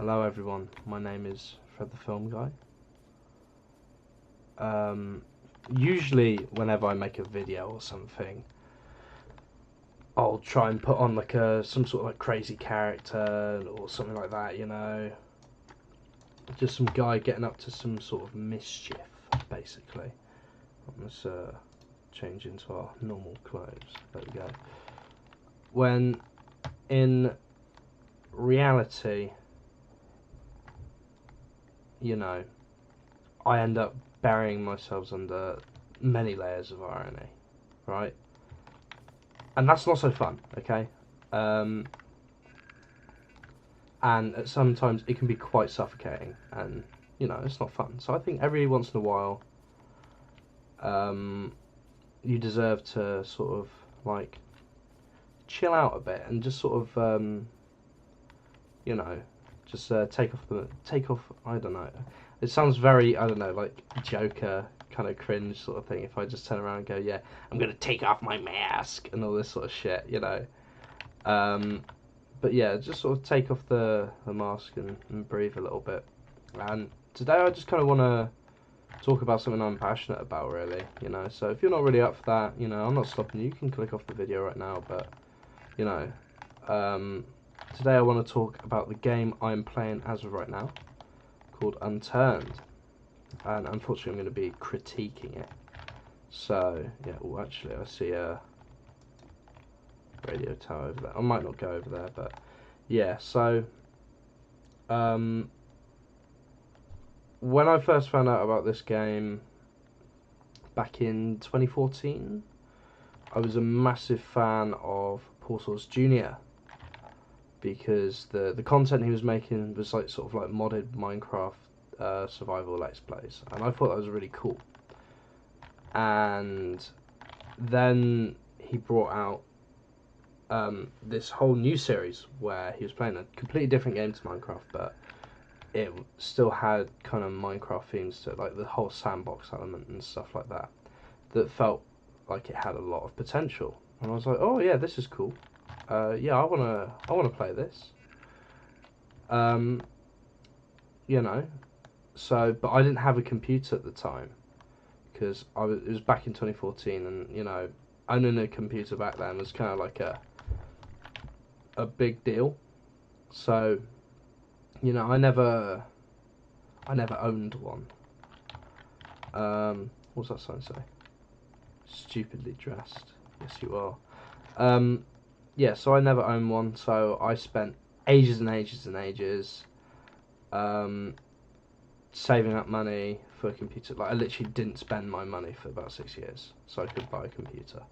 Hello everyone, my name is Fred the Film Guy. Usually whenever I make a video or something, I'll try and put on like some sort of like crazy character or something like that, you know. Just some guy getting up to some sort of mischief, basically. Let's change into our normal clothes. There we go. When in reality, you know, I end up burying myself under many layers of irony, right? And that's not so fun, okay? And sometimes it can be quite suffocating, and you know, it's not fun. So I think every once in a while, you deserve to sort of like chill out a bit and just sort of, you know, just take off. I don't know. It sounds very, I don't know, like Joker kind of cringe sort of thing. If I just turn around and go, yeah, I'm gonna take off my mask and all this sort of shit, you know. But yeah, just sort of take off the mask and breathe a little bit. And today I just kind of want to talk about something I'm passionate about, really, you know. So if you're not really up for that, you know, I'm not stopping you. You can click off the video right now, but you know, today I want to talk about the game I'm playing as of right now, called Unturned, and unfortunately I'm going to be critiquing it. So yeah, well, actually I see a radio tower over there. I might not go over there, but yeah. So when I first found out about this game back in 2014, I was a massive fan of Paul Source Jr. because the content he was making was like sort of like modded Minecraft survival let's plays, and I thought that was really cool. And then he brought out this whole new series where he was playing a completely different game to Minecraft, but it still had kind of Minecraft themes to it, like the whole sandbox element and stuff like that, that felt like it had a lot of potential. And I was like, oh yeah, this is cool. Yeah, I wanna play this. You know, so but I didn't have a computer at the time because it was back in 2014, and you know, owning a computer back then was kind of like a big deal. So, you know, I never owned one. What's that sign say? Stupidly dressed. Yes, you are. Yeah, so I never owned one. So I spent ages and ages and ages saving up money for a computer. Like I literally didn't spend my money for about 6 years, so I could buy a computer.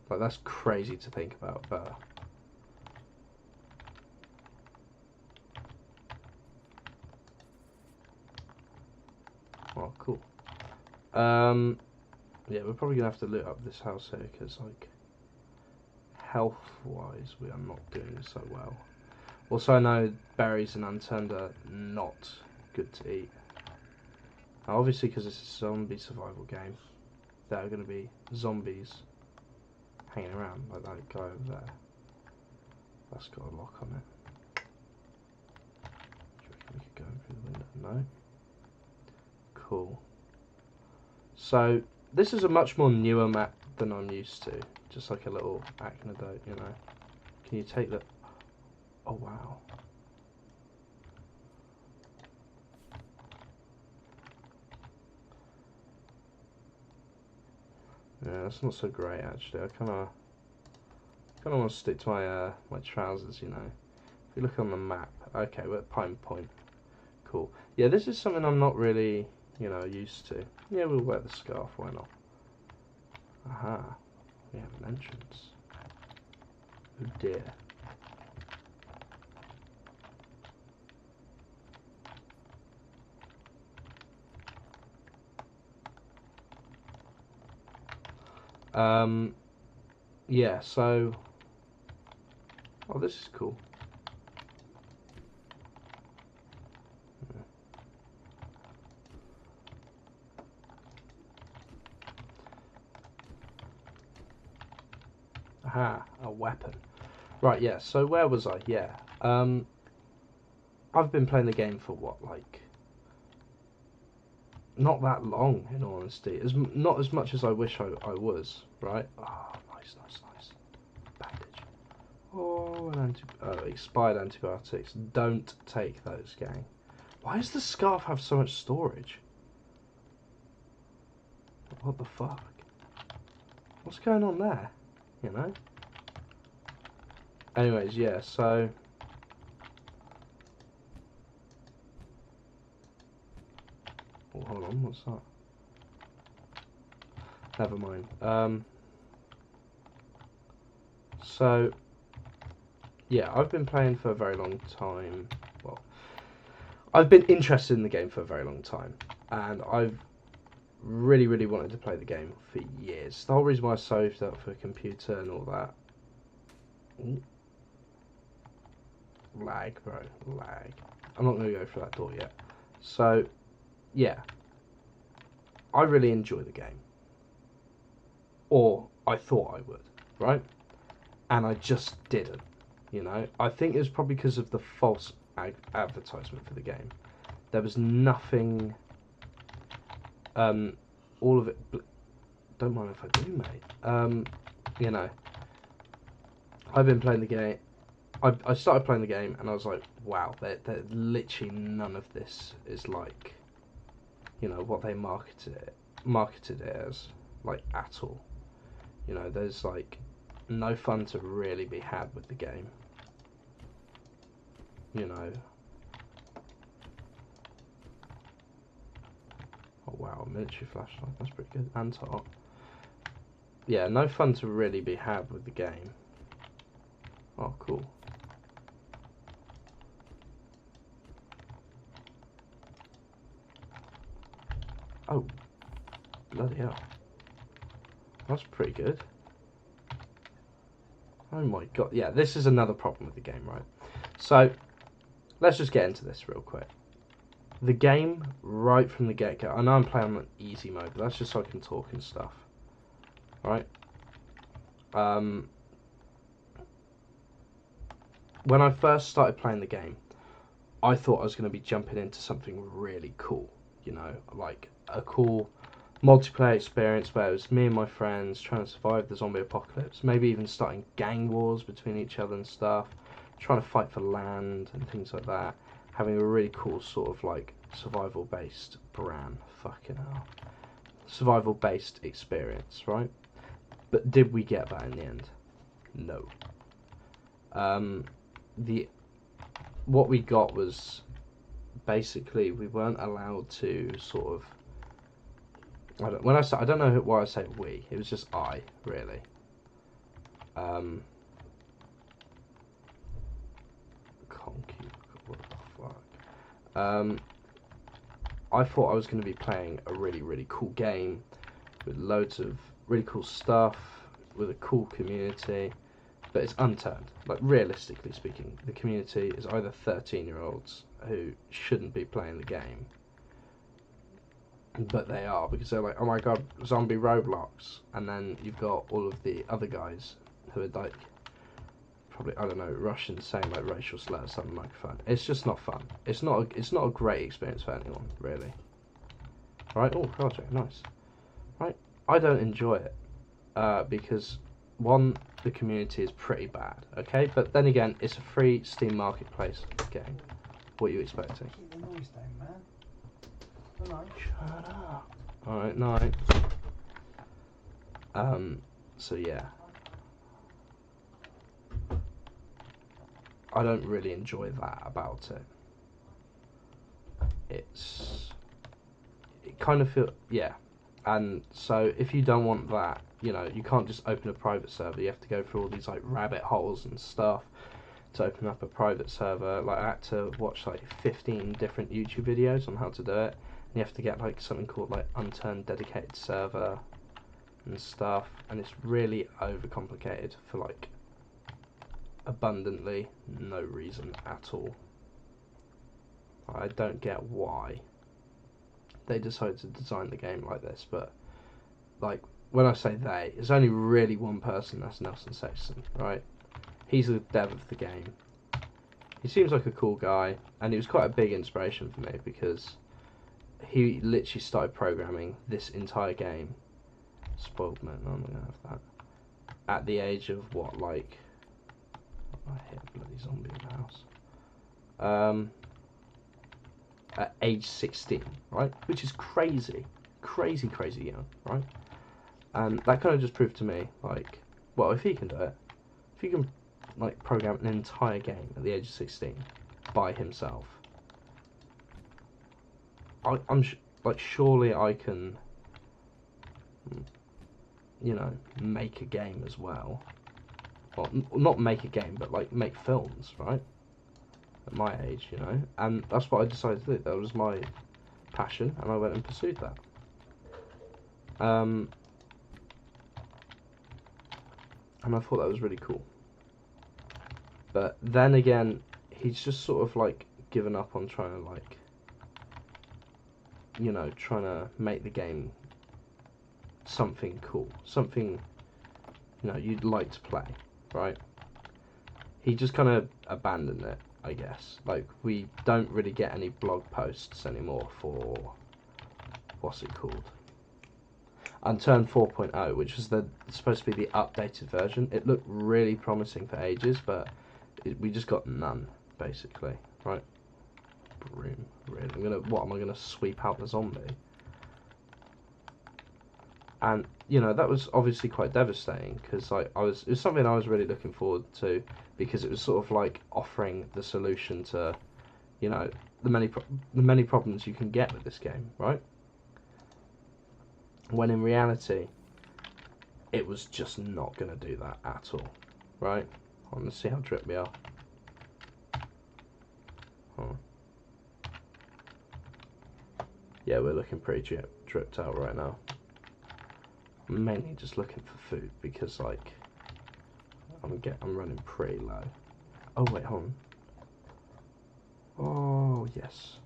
Like that's crazy to think about, but. Oh, cool. Yeah, we're probably gonna have to loot up this house here because, like, health-wise, we are not doing so well. Also, I know berries and unturned are not good to eat. Now, obviously, because it's a zombie survival game, there are gonna be zombies hanging around, like that guy over there. That's got a lock on it. Do you reckon we could go in through the window? No. Cool. So this is a much more newer map than I'm used to. Just like a little anecdote, you know. Can you take the... Oh wow. Yeah, that's not so great actually. I kinda want to stick to my my trousers, you know. If you look on the map, okay, we're at Pine Point. Cool. Yeah, this is something I'm not really, you know, used to. Yeah, we'll wear the scarf, why not? Aha, we have an entrance. Oh dear. Yeah, so... Oh, this is cool. Aha, a weapon. Right, yeah, so where was I? Yeah. I've been playing the game for what, like, not that long, in all honesty. Not as much as I wish I was, right? Ah, oh, nice. Bandage. Oh, expired antibiotics. Don't take those, gang. Why does the scarf have so much storage? What the fuck? What's going on there? You know? Anyways, yeah, so... Oh, hold on, what's that? Never mind. So... Yeah, I've been playing for a very long time. Well, I've been interested in the game for a very long time. And I've really wanted to play the game for years. The whole reason why I saved up for a computer and all that. Ooh. Lag, bro. Lag. I'm not going to go for that door yet. So, yeah. I really enjoy the game. Or I thought I would, right? And I just didn't, you know? I think it was probably because of the false advertisement for the game. There was nothing... all of it... Don't mind if I do, mate. You know, I've been playing the game... I started playing the game and I was like, wow, literally none of this is like, you know, what they marketed it as, like, at all. You know, there's like no fun to really be had with the game. You know. Oh wow, military flashlight, that's pretty good. And top. Yeah, no fun to really be had with the game. Oh, cool. Oh, bloody hell. That's pretty good. Oh my god. Yeah, this is another problem with the game, right? So, let's just get into this real quick. The game, right from the get-go, I know I'm playing on easy mode, but that's just so I can talk and stuff. Right? When I first started playing the game, I thought I was going to be jumping into something really cool. You know, like a cool multiplayer experience where it was me and my friends trying to survive the zombie apocalypse, maybe even starting gang wars between each other and stuff, trying to fight for land and things like that, having a really cool sort of like survival based survival based experience, right? But did we get that in the end? No. What we got was basically we weren't allowed to sort of... I don't know why I say we. It was just I, really. What the fuck? I thought I was going to be playing a really cool game with loads of really cool stuff, with a cool community, but it's Unturned. Like, realistically speaking, the community is either 13-year-olds who shouldn't be playing the game, but they are, because they're like, oh my god, zombie Roblox, and then you've got all of the other guys who are like, probably, I don't know, Russians saying like racial slurs on the microphone. It's just not fun. It's not a great experience for anyone, really. Right? Oh, project, nice. Right? I don't enjoy it because, one, the community is pretty bad, okay? But then again, it's a free Steam Marketplace game. What are you expecting? Keep the noise down, man. Hello. Shut up. Alright, night. So yeah. I don't really enjoy that about it. It kind of feels, yeah. And so if you don't want that, you know, you can't just open a private server. You have to go through all these like rabbit holes and stuff to open up a private server. Like, I had to watch like 15 different YouTube videos on how to do it. And you have to get like something called like Unturned dedicated server and stuff. And it's really overcomplicated for like abundantly no reason at all. I don't get why they decided to design the game like this, but like, when I say they, there's only really one person, that's Nelson Sexton, right? He's the dev of the game. he seems like a cool guy, and he was quite a big inspiration for me because he literally started programming this entire game. Spoiled man, I'm gonna have that. At the age of what, like, I hit a bloody zombie in the house. At age 16, right? Which is crazy, crazy young, right? And that kind of just proved to me, like, well, if he can do it, if he can, like, program an entire game at the age of 16 by himself, like, surely I can, you know, make a game as well. Well, not make a game, but like make films, right? At my age, you know, and that's what I decided to do. That was my passion, and I went and pursued that. And I thought that was really cool. But then again, he's just sort of like given up on trying to, like, you know, trying to make the game something cool, something, you know, you'd like to play, right? He just kind of abandoned it, I guess. Like, we don't really get any blog posts anymore for, what's it called? Unturned 4.0, which was supposed to be the updated version. It looked really promising for ages, but we just got none, basically, right? Broom, really. What am I gonna sweep out the zombie? And, you know, that was obviously quite devastating because, like, it was something I was really looking forward to because it was sort of like offering the solution to, you know, the many problems you can get with this game, right? When in reality, it was just not going to do that at all, right? Let's see how dripped we are. Huh. Yeah, we're looking pretty dripped out right now. I'm mainly just looking for food because, like, I'm running pretty low. Oh wait, hold on. Oh yes,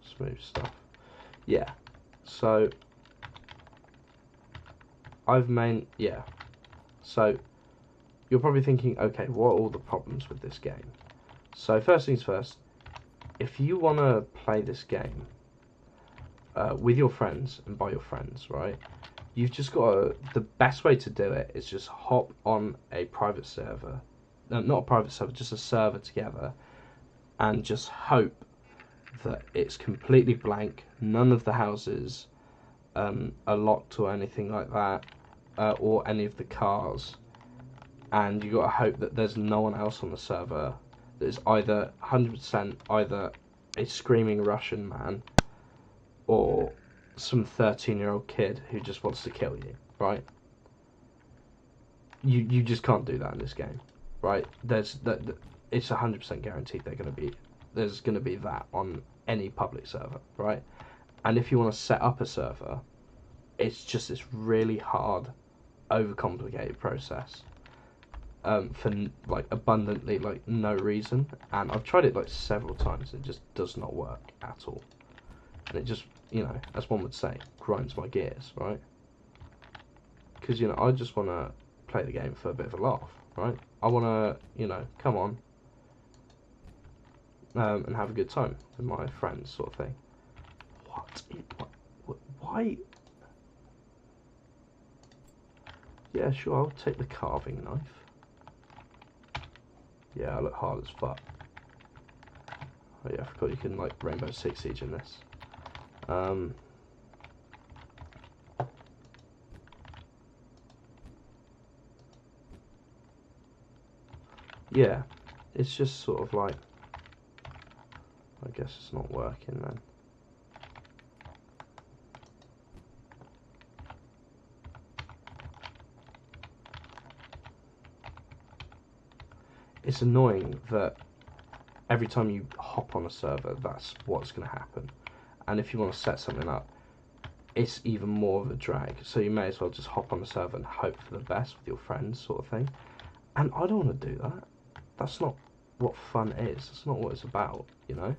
smooth stuff. Yeah, so So you're probably thinking, okay, what are all the problems with this game? So first things first, if you want to play this game with your friends and by your friends, right? You've just got to, the best way to do it is just hop on a private server, no, not a private server, just a server together, and just hope that it's completely blank, none of the houses are locked or anything like that, or any of the cars, and you got to hope that there's no one else on the server that is either 100% either a screaming Russian man or some 13-year-old kid who just wants to kill you, right? You just can't do that in this game, right? It's 100% guaranteed there's gonna be that on any public server, right? And if you want to set up a server, it's just this really hard, overcomplicated process for like abundantly like no reason. And I've tried it like several times. It just does not work at all. And it just, you know, as one would say, grinds my gears, right? Because, you know, I just want to play the game for a bit of a laugh, right? I want to, you know, come on and have a good time with my friends, sort of thing. Why? Yeah, sure, I'll take the carving knife. Yeah, I look hard as fuck. Oh yeah, I forgot you can, like, Rainbow Six Siege in this. Yeah, it's just sort of like, I guess it's not working then. It's annoying that every time you hop on a server, that's what's going to happen. And if you want to set something up, it's even more of a drag. So you may as well just hop on the server and hope for the best with your friends, sort of thing. And I don't want to do that. That's not what fun is. That's not what it's about, you know?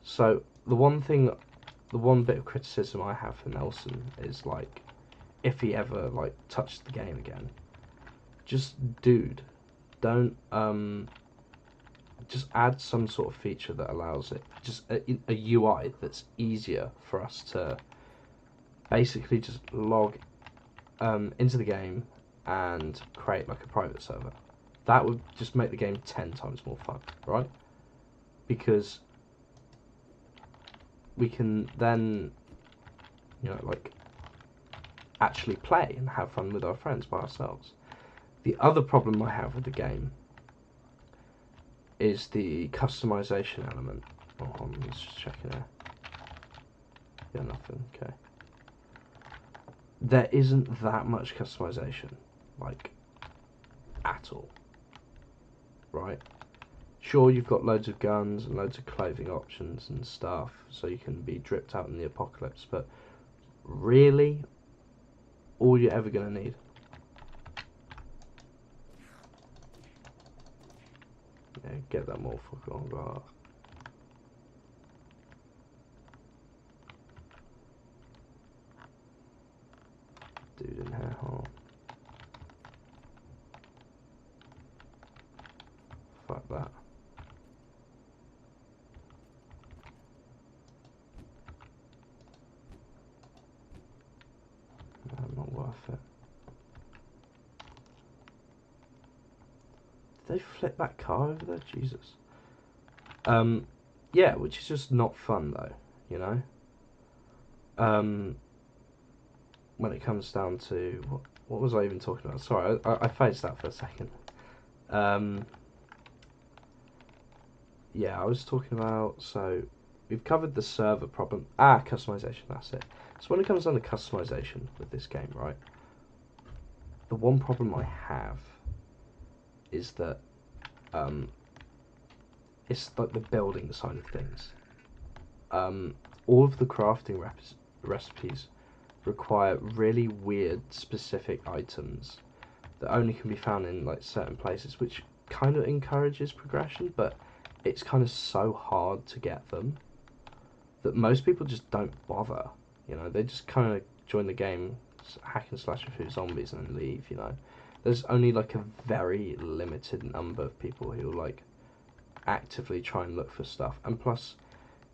So the one bit of criticism I have for Nelson is, like, if he ever, like, touched the game again, just, dude, don't just add some sort of feature that allows it, just a UI that's easier for us to basically just log into the game and create like a private server. That would just make the game 10 times more fun, right? Because we can then, you know, like actually play and have fun with our friends by ourselves. The other problem I have with the game is the customization element. Oh, let's just check in there. Yeah, nothing. Okay. There isn't that much customization, like, at all. Right? Sure, you've got loads of guns and loads of clothing options and stuff, so you can be dripped out in the apocalypse, but really, all you're ever going to need. Yeah, get that motherfucker on guard. Dude in hair hole. Fuck that. No, not worth it. Did they flip that car over there? Jesus. Yeah, which is just not fun though, you know? When it comes down to what was I even talking about? Sorry, I phased that for a second. Yeah, I was talking about, so we've covered the server problem. Customization, that's it. So when it comes down to customization with this game, right? The one problem I have is that it's like the building side of things. All of the crafting recipes require really weird specific items that only can be found in like certain places, which kind of encourages progression, but it's kind of so hard to get them that most people just don't bother. You know, they just kind of join the game, hack and slash a few zombies and then leave. You know, there's only like a very limited number of people who like actively try and look for stuff, and plus,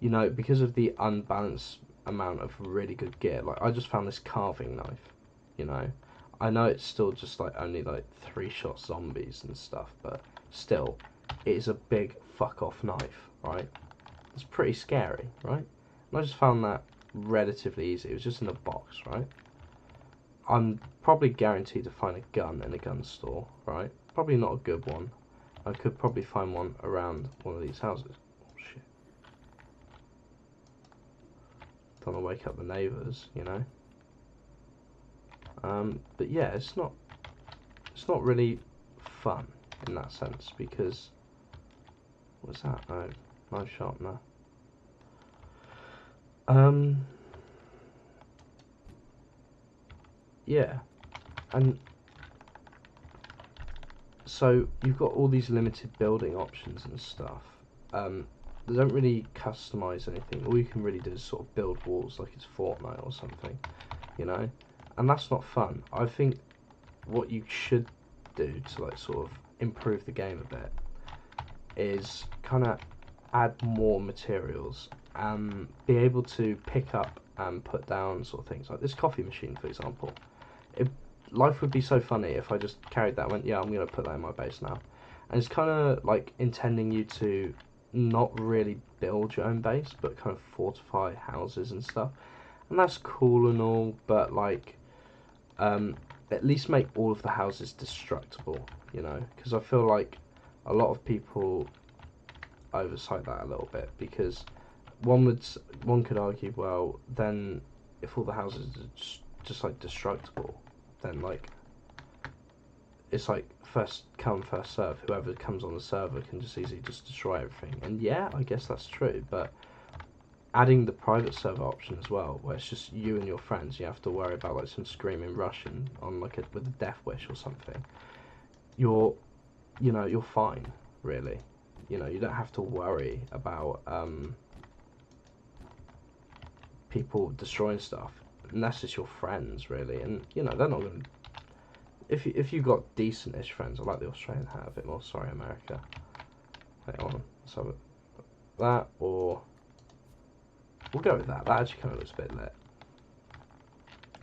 you know, because of the unbalanced amount of really good gear, like I just found this carving knife. You know, I know it's still just like only like 3-shot zombies and stuff, but still, it is a big fuck off knife, right? It's pretty scary, right? And I just found that relatively easy. It was just in a box, right? I'm probably guaranteed to find a gun in a gun store, right? Probably not a good one. I could probably find one around one of these houses. Oh shit. Don't want to wake up the neighbours, you know? But yeah, it's not really fun in that sense, because what's that? No shot, no. Yeah, and so you've got all these limited building options and stuff. They don't really customize anything. All you can really do is sort of build walls like it's Fortnite or something, you know, and that's not fun. I think what you should do to like sort of improve the game a bit is kind of add more materials and be able to pick up and put down sort of things like this coffee machine, for example. Life would be so funny if I just carried that and went, yeah, I'm going to put that in my base now. And it's kind of like intending you to not really build your own base, but kind of fortify houses and stuff. And that's cool and all, but like, at least make all of the houses destructible, you know? Because I feel like a lot of people oversight that a little bit, because one could argue, well, then if all the houses are just like destructible, then like it's like first come first serve. Whoever comes on the server can just easily just destroy everything. And yeah, I guess that's true, but adding the private server option as well, where it's just you and your friends, you have to worry about like some screaming Russian on like with a death wish or something. You're fine, really. You know, you don't have to worry about people destroying stuff unless it's your friends, really. And you know, they're not going to. if you've got decent-ish friends, I like the Australian hat a bit more. Sorry, America. Wait on, let's have it. That, or we'll go with that. That actually kind of looks a bit lit.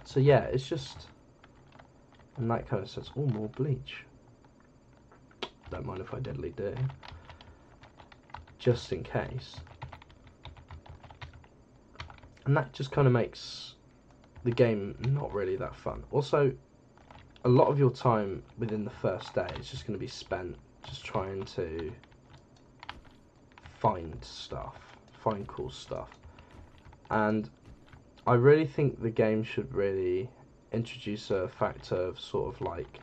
So yeah, it's just, and that kind of says, oh, more bleach. Don't mind if I deadly do, just in case. And that just kind of makes the game not really that fun. Also, a lot of your time within the first day is just going to be spent just trying to find stuff, find cool stuff. And I really think the game should really introduce a factor of sort of like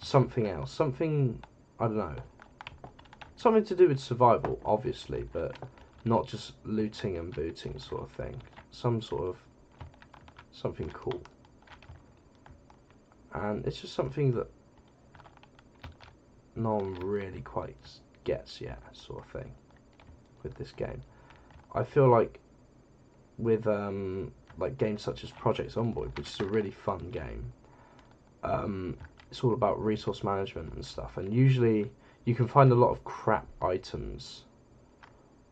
something else, something, I don't know, something to do with survival, obviously, but not just looting and booting sort of thing. Some sort of something cool. And it's just something that no one really quite gets yet, sort of thing, with this game. I feel like with like games such as Project Zomboid, which is a really fun game, it's all about resource management and stuff, and usually you can find a lot of crap items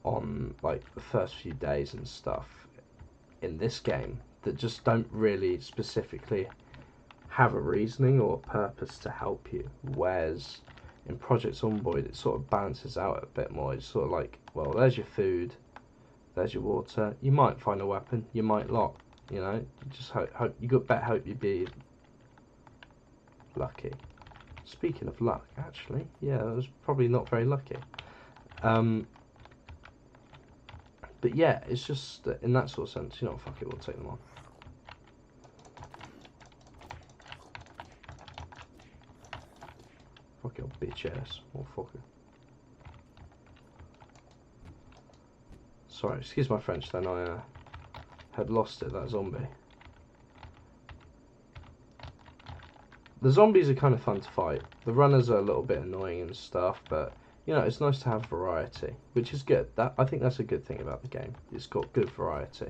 on like the first few days and stuff in this game that just don't really specifically have a reasoning or a purpose to help you, whereas in Project Zomboid it sort of balances out a bit more. It's sort of like, well, there's your food, there's your water, you might find a weapon, you might not, you know, you just hope you got better hope you'd be lucky. Speaking of luck, actually, yeah, I was probably not very lucky. But yeah, it's just in that sort of sense, you know, fuck it, we'll take them on. Fuck your bitch ass, motherfucker. Sorry, excuse my French then, I had lost it, that zombie. The zombies are kind of fun to fight. The runners are a little bit annoying and stuff, but you know, it's nice to have variety, which is good. I think that's a good thing about the game. It's got good variety.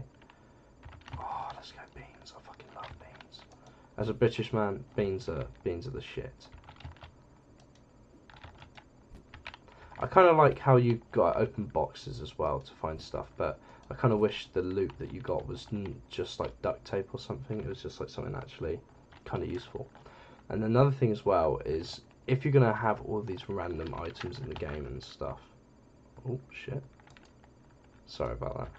Oh, let's go beans. I fucking love beans. As a British man, beans are the shit. I kind of like how you got to open boxes as well to find stuff, but I kind of wish the loot that you got was just like duct tape or something. It was just like something actually kind of useful. And another thing as well is, if you're going to have all these random items in the game and stuff... Oh, shit. Sorry about that.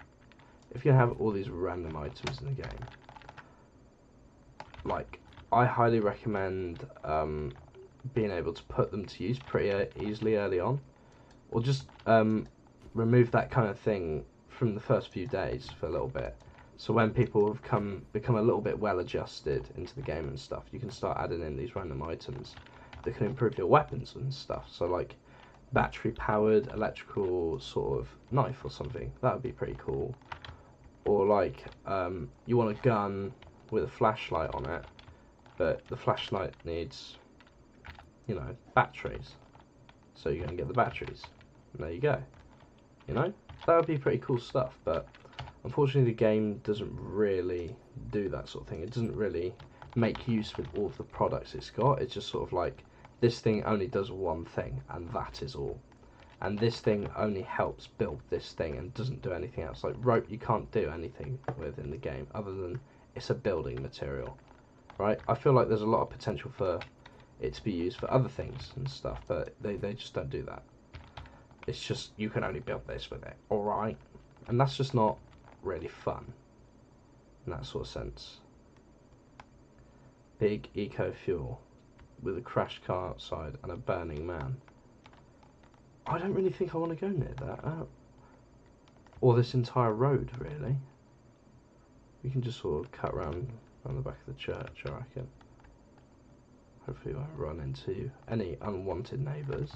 If you have all these random items in the game, like, I highly recommend being able to put them to use pretty easily early on. Or just remove that kind of thing from the first few days for a little bit. So when people have become a little bit well adjusted into the game and stuff, you can start adding in these random items that can improve your weapons and stuff. So like battery powered electrical sort of knife or something, that would be pretty cool. Or like you want a gun with a flashlight on it, but the flashlight needs, you know, batteries. So you're going to get the batteries. And there you go. You know, that would be pretty cool stuff, but unfortunately the game doesn't really do that sort of thing. It doesn't really make use with all of the products it's got. It's just sort of like, this thing only does one thing, and that is all. And this thing only helps build this thing and doesn't do anything else. Like rope, you can't do anything with in the game other than it's a building material, right? I feel like there's a lot of potential for it to be used for other things and stuff, but they just don't do that. It's just, you can only build this with it, alright? And that's just not really fun in that sort of sense. Big eco fuel with a crashed car outside and a burning man. I don't really think I want to go near that. Or this entire road, really. We can just sort of cut around the back of the church, I reckon. Hopefully we won't run into any unwanted neighbours.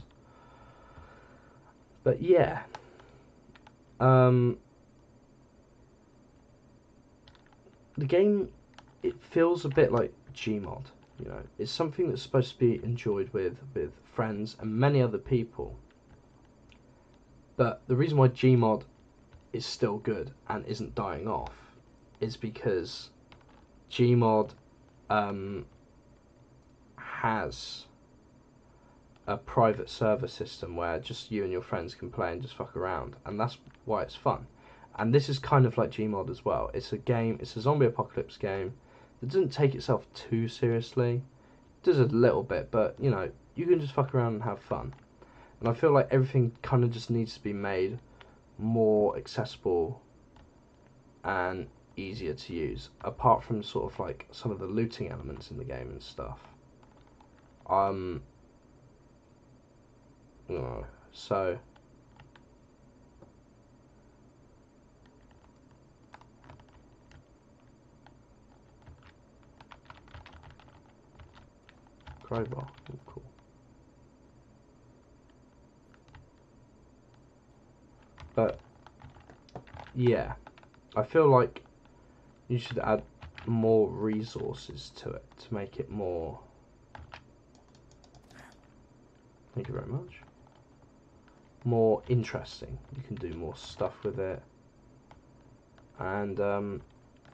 But yeah. The game, it feels a bit like Gmod, you know. It's something that's supposed to be enjoyed with friends and many other people. But the reason why Gmod is still good and isn't dying off is because Gmod has a private server system where just you and your friends can play and just fuck around, and that's why it's fun. And this is kind of like Gmod as well. It's a zombie apocalypse game that doesn't take itself too seriously. It does a little bit, but you know, you can just fuck around and have fun. And I feel like everything kind of just needs to be made more accessible and easier to use, apart from sort of like some of the looting elements in the game and stuff. You know, so crowbar, cool. But yeah, I feel like you should add more resources to it to make it more. Thank you very much. More interesting. You can do more stuff with it, and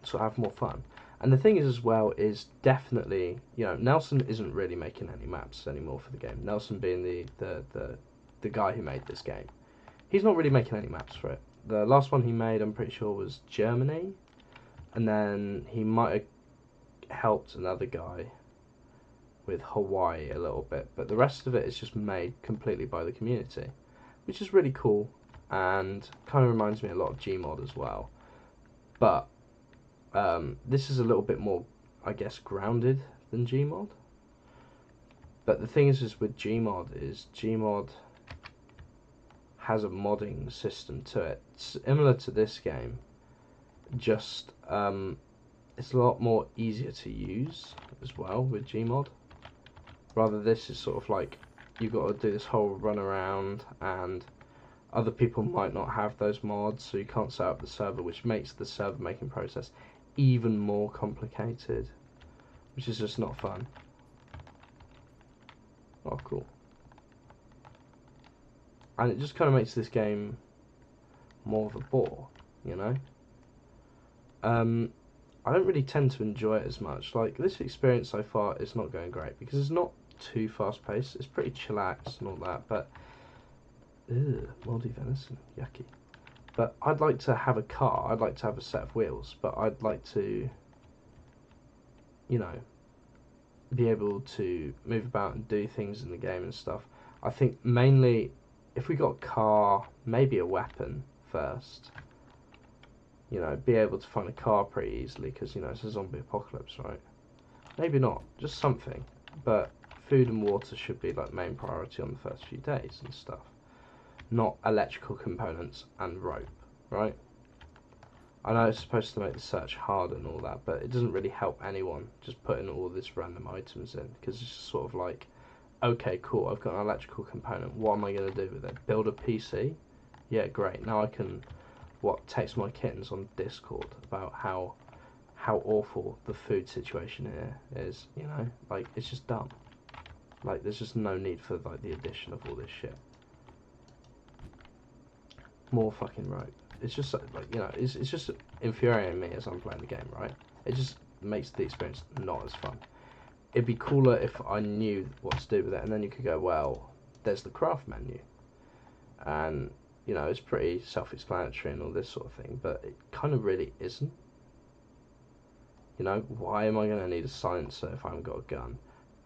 sort of have more fun. And the thing is, as well, is definitely, you know, Nelson isn't really making any maps anymore for the game. Nelson being the guy who made this game, he's not really making any maps for it. The last one he made, I'm pretty sure, was Germany, and then he might have helped another guy with Hawaii a little bit, but the rest of it is just made completely by the community, which is really cool, and kind of reminds me a lot of Gmod as well. But this is a little bit more, I guess, grounded than Gmod. But the thing is with Gmod has a modding system to it, similar to this game, just it's a lot more easier to use as well with Gmod. Rather, this is sort of like you've got to do this whole run around, and other people might not have those mods, so you can't set up the server, which makes the server making process even more complicated, which is just not fun. Oh, cool. And it just kind of makes this game more of a bore, you know? I don't really tend to enjoy it as much. Like, this experience so far is not going great, because it's not too fast paced. It's pretty chillaxed and all that, but moldy venison, yucky. But I'd like to have a car. I'd like to have a set of wheels, but I'd like to, you know, be able to move about and do things in the game and stuff. I think mainly if we got a car, maybe a weapon first. You know, be able to find a car pretty easily, because, you know, it's a zombie apocalypse, right? Maybe not, just something. But food and water should be like main priority on the first few days and stuff. Not electrical components and rope, right? I know it's supposed to make the search harder and all that, but it doesn't really help anyone just putting all this random items in, because it's just sort of like, okay, cool, I've got an electrical component, what am I going to do with it? Build a PC? Yeah, great, now I can, text my kittens on Discord about how awful the food situation here is, you know? Like, it's just dumb. Like, there's just no need for, like, the addition of all this shit. More fucking rope. It's just like, you know, it's just infuriating me as I'm playing the game, right? It just makes the experience not as fun. It'd be cooler if I knew what to do with it, and then you could go, well, there's the craft menu, and you know, it's pretty self-explanatory and all this sort of thing, but it kind of really isn't. You know, why am I going to need a silencer if I haven't got a gun?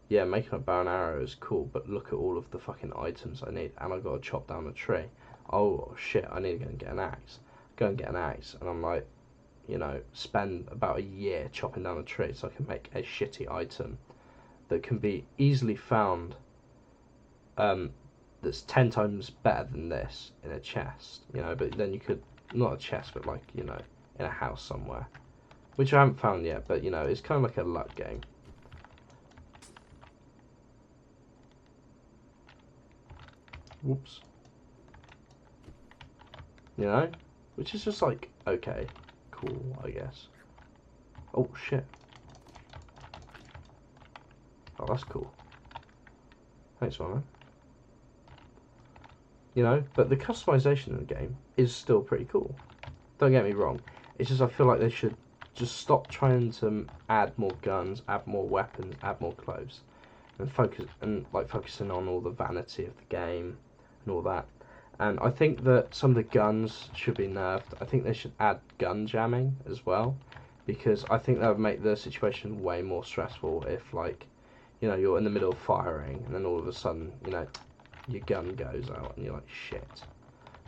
Yeah, making a bow and arrow is cool, but look at all of the fucking items I need, and I got to chop down a tree. Oh shit, I need to go and get an axe. Go and get an axe, and I'm like, you know, spend about a year chopping down a tree so I can make a shitty item that can be easily found, that's 10 times better than this in a chest, you know, but then you could, not a chest, but like, you know, in a house somewhere, which I haven't found yet, but you know, it's kind of like a luck game. Whoops. You know? Which is just like, okay, cool, I guess. Oh, shit. Oh, that's cool. Thanks, man. You know, but the customization in the game is still pretty cool. Don't get me wrong. It's just I feel like they should just stop trying to add more guns, add more weapons, add more clothes. and focusing on all the vanity of the game and all that. And I think that some of the guns should be nerfed. I think they should add gun jamming as well, because I think that would make the situation way more stressful if, like, you know, you're in the middle of firing and then all of a sudden, you know, your gun goes out and you're like, shit.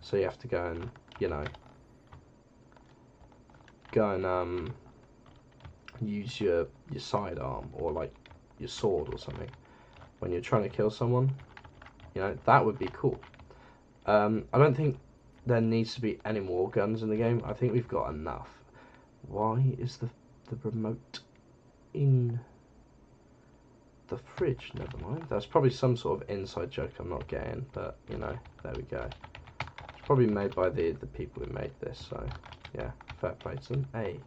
So you have to go and, you know, use your sidearm or like your sword or something when you're trying to kill someone. You know, that would be cool. I don't think there needs to be any more guns in the game. I think we've got enough. Why is the remote in the fridge? Never mind. That's probably some sort of inside joke I'm not getting, but you know, there we go. It's probably made by the people who made this, so yeah, fair play to them. Hey.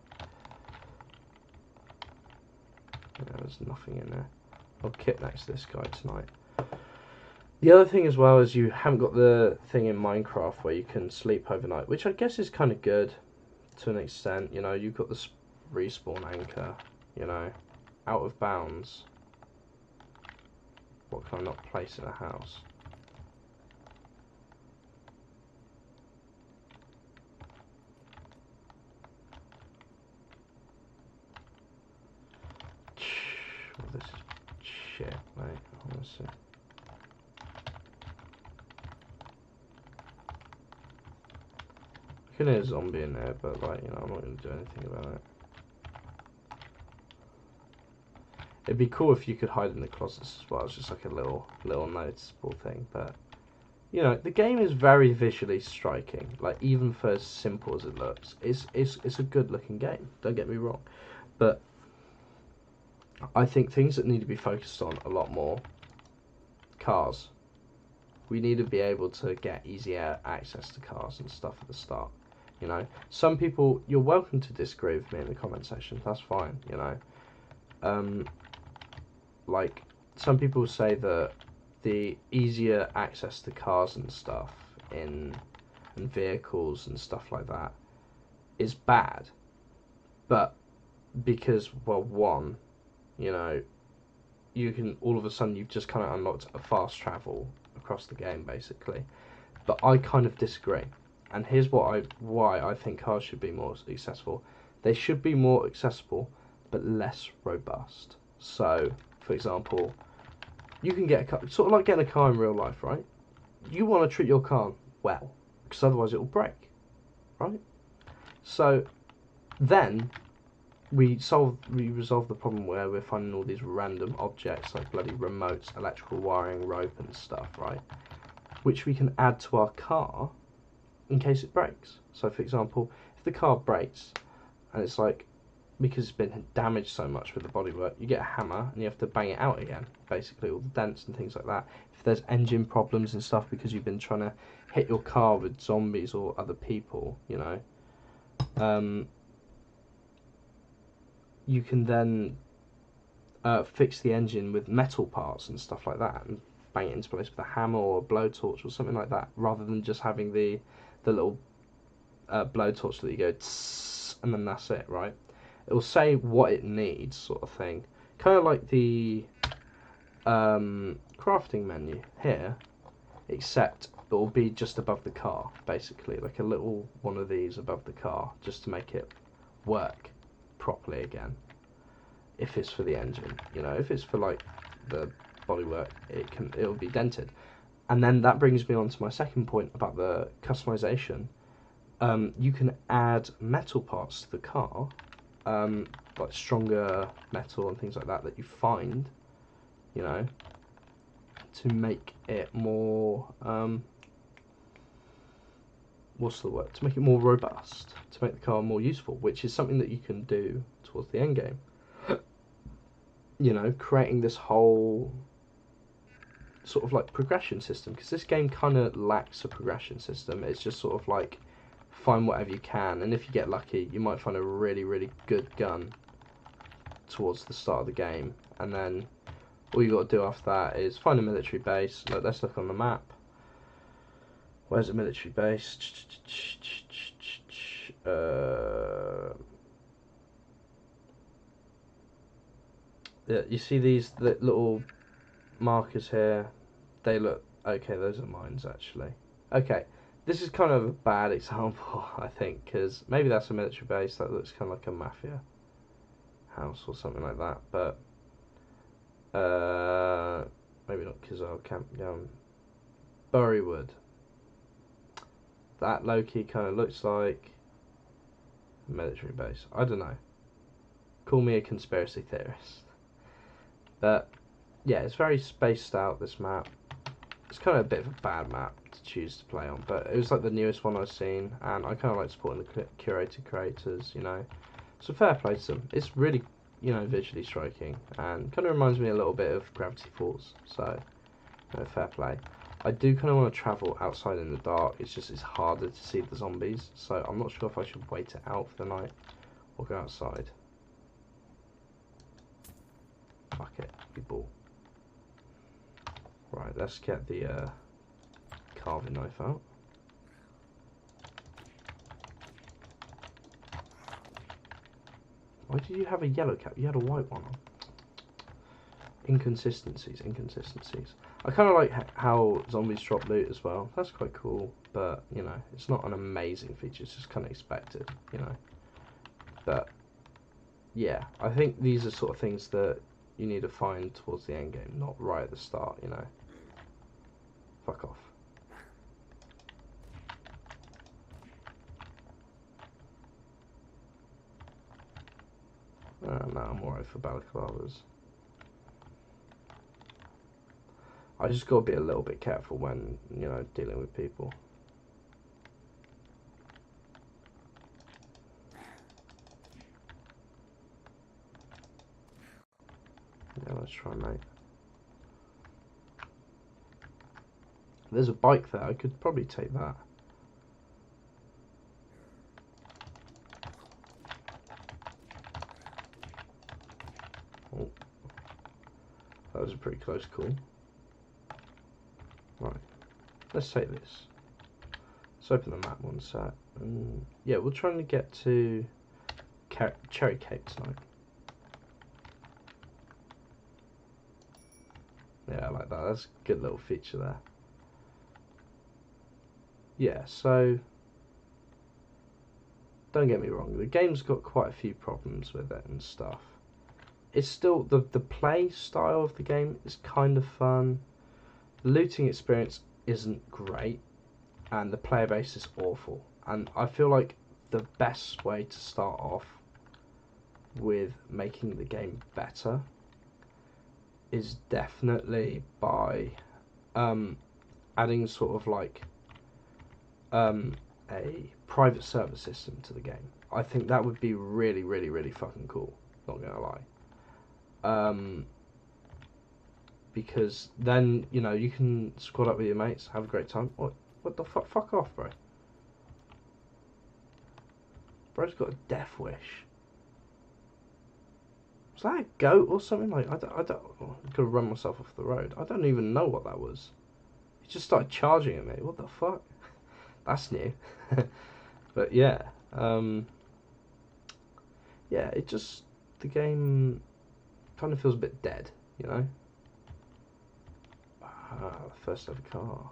Yeah, there's nothing in there. I'll kit next to this guy tonight. The other thing as well is you haven't got the thing in Minecraft where you can sleep overnight, which I guess is kind of good to an extent. You know, you've got the respawn anchor, you know, out of bounds. What can I not place in a house? Well, this is shit, mate, honestly. I can hear a zombie in there, but like, you know, I'm not going to do anything about it. It'd be cool if you could hide in the closets as well. It's just like a little noticeable thing, but you know, the game is very visually striking. Like, even for as simple as it looks, it's a good looking game. Don't get me wrong, but I think things that need to be focused on a lot more. Cars. We need to be able to get easier access to cars and stuff at the start. You know, some people, you're welcome to disagree with me in the comment section. That's fine. You know, like some people say that the easier access to cars and stuff and vehicles and stuff like that is bad, but because, well, one, you know, you can all of a sudden you've just kind of unlocked a fast travel across the game basically. But I kind of disagree, and here's why I think cars should be more accessible. They should be more accessible but less robust. So for example, you can get a car, sort of like getting a car in real life, right? You want to treat your car well, because otherwise it will break, right? So then we resolve the problem where we're finding all these random objects like bloody remotes, electrical wiring, rope and stuff, right? Which we can add to our car in case it breaks. So for example, if the car breaks and it's like, because it's been damaged so much with the bodywork, you get a hammer and you have to bang it out again, basically, all the dents and things like that. If there's engine problems and stuff because you've been trying to hit your car with zombies or other people, you know, you can then fix the engine with metal parts and stuff like that and bang it into place with a hammer or a blowtorch or something like that, rather than just having the little blowtorch that you go tss, and then that's it, right? It will say what it needs, sort of thing. Kind of like the crafting menu here, except it will be just above the car, basically, like a little one of these above the car, just to make it work properly again. If it's for the engine, you know, if it's for like the bodywork, it'll be dented. And then that brings me on to my second point about the customization. You can add metal parts to the car, like stronger metal and things like that you find, you know, to make it more, what's the word? To make it more robust, to make the car more useful, which is something that you can do towards the end game. You know, creating this whole sort of like progression system, because this game kind of lacks a progression system. It's just sort of like find whatever you can, and if you get lucky you might find a really good gun towards the start of the game, and then all you got to do after that is find a military base. Look, let's look on the map. Where's a military base? Yeah, you see these little markers here. They look okay. Those are mines actually. Okay, this is kind of a bad example, I think, because maybe that's a military base that looks kind of like a mafia house or something like that. But maybe not Kizar Camp Burywood. That low-key kind of looks like a military base. I don't know. Call me a conspiracy theorist. But yeah, it's very spaced out, this map. It's kind of a bit of a bad map to choose to play on, but it was like the newest one I've seen, and I kind of like supporting the curated creators, you know. So fair play to them. It's really, you know, visually striking, and kind of reminds me a little bit of Gravity Falls, so, you know, fair play. I do kind of want to travel outside in the dark. It's just it's harder to see the zombies, so I'm not sure if I should wait it out for the night or go outside. Fuck it, you ball. Right, let's get the carving knife out. Why did you have a yellow cap? You had a white one on. Inconsistencies. I kind of like how zombies drop loot as well. That's quite cool, but, you know, it's not an amazing feature. It's just kind of expected, you know. But, yeah, I think these are sort of things that you need to find towards the end game, not right at the start, you know. Fuck off. No, I'm alright for balaclavas. I just gotta be a little bit careful when, you know, dealing with people. Yeah, let's try, mate. There's a bike there, I could probably take that. Oh. That was a pretty close call. Right, let's take this. Let's open the map one sec. Yeah, we're trying to get to Cherry Cape tonight. Yeah, I like that. That's a good little feature there. Yeah, so don't get me wrong, the game's got quite a few problems with it and stuff. It's still the play style of the game is kind of fun. The looting experience isn't great, and the player base is awful. And I feel like the best way to start off with making the game better is definitely by adding sort of like a private server system to the game. I think that would be really, really, really fucking cool. Not gonna lie. Because then, you know, you can squad up with your mates, have a great time. What the fuck? Fuck off, bro. Bro's got a death wish. Was that a goat or something? Like, I don't. Oh, I'm gonna run myself off the road. I don't even know what that was. He just started charging at me. What the fuck? That's new. But yeah, yeah. It just the game kind of feels a bit dead, you know. First ever car.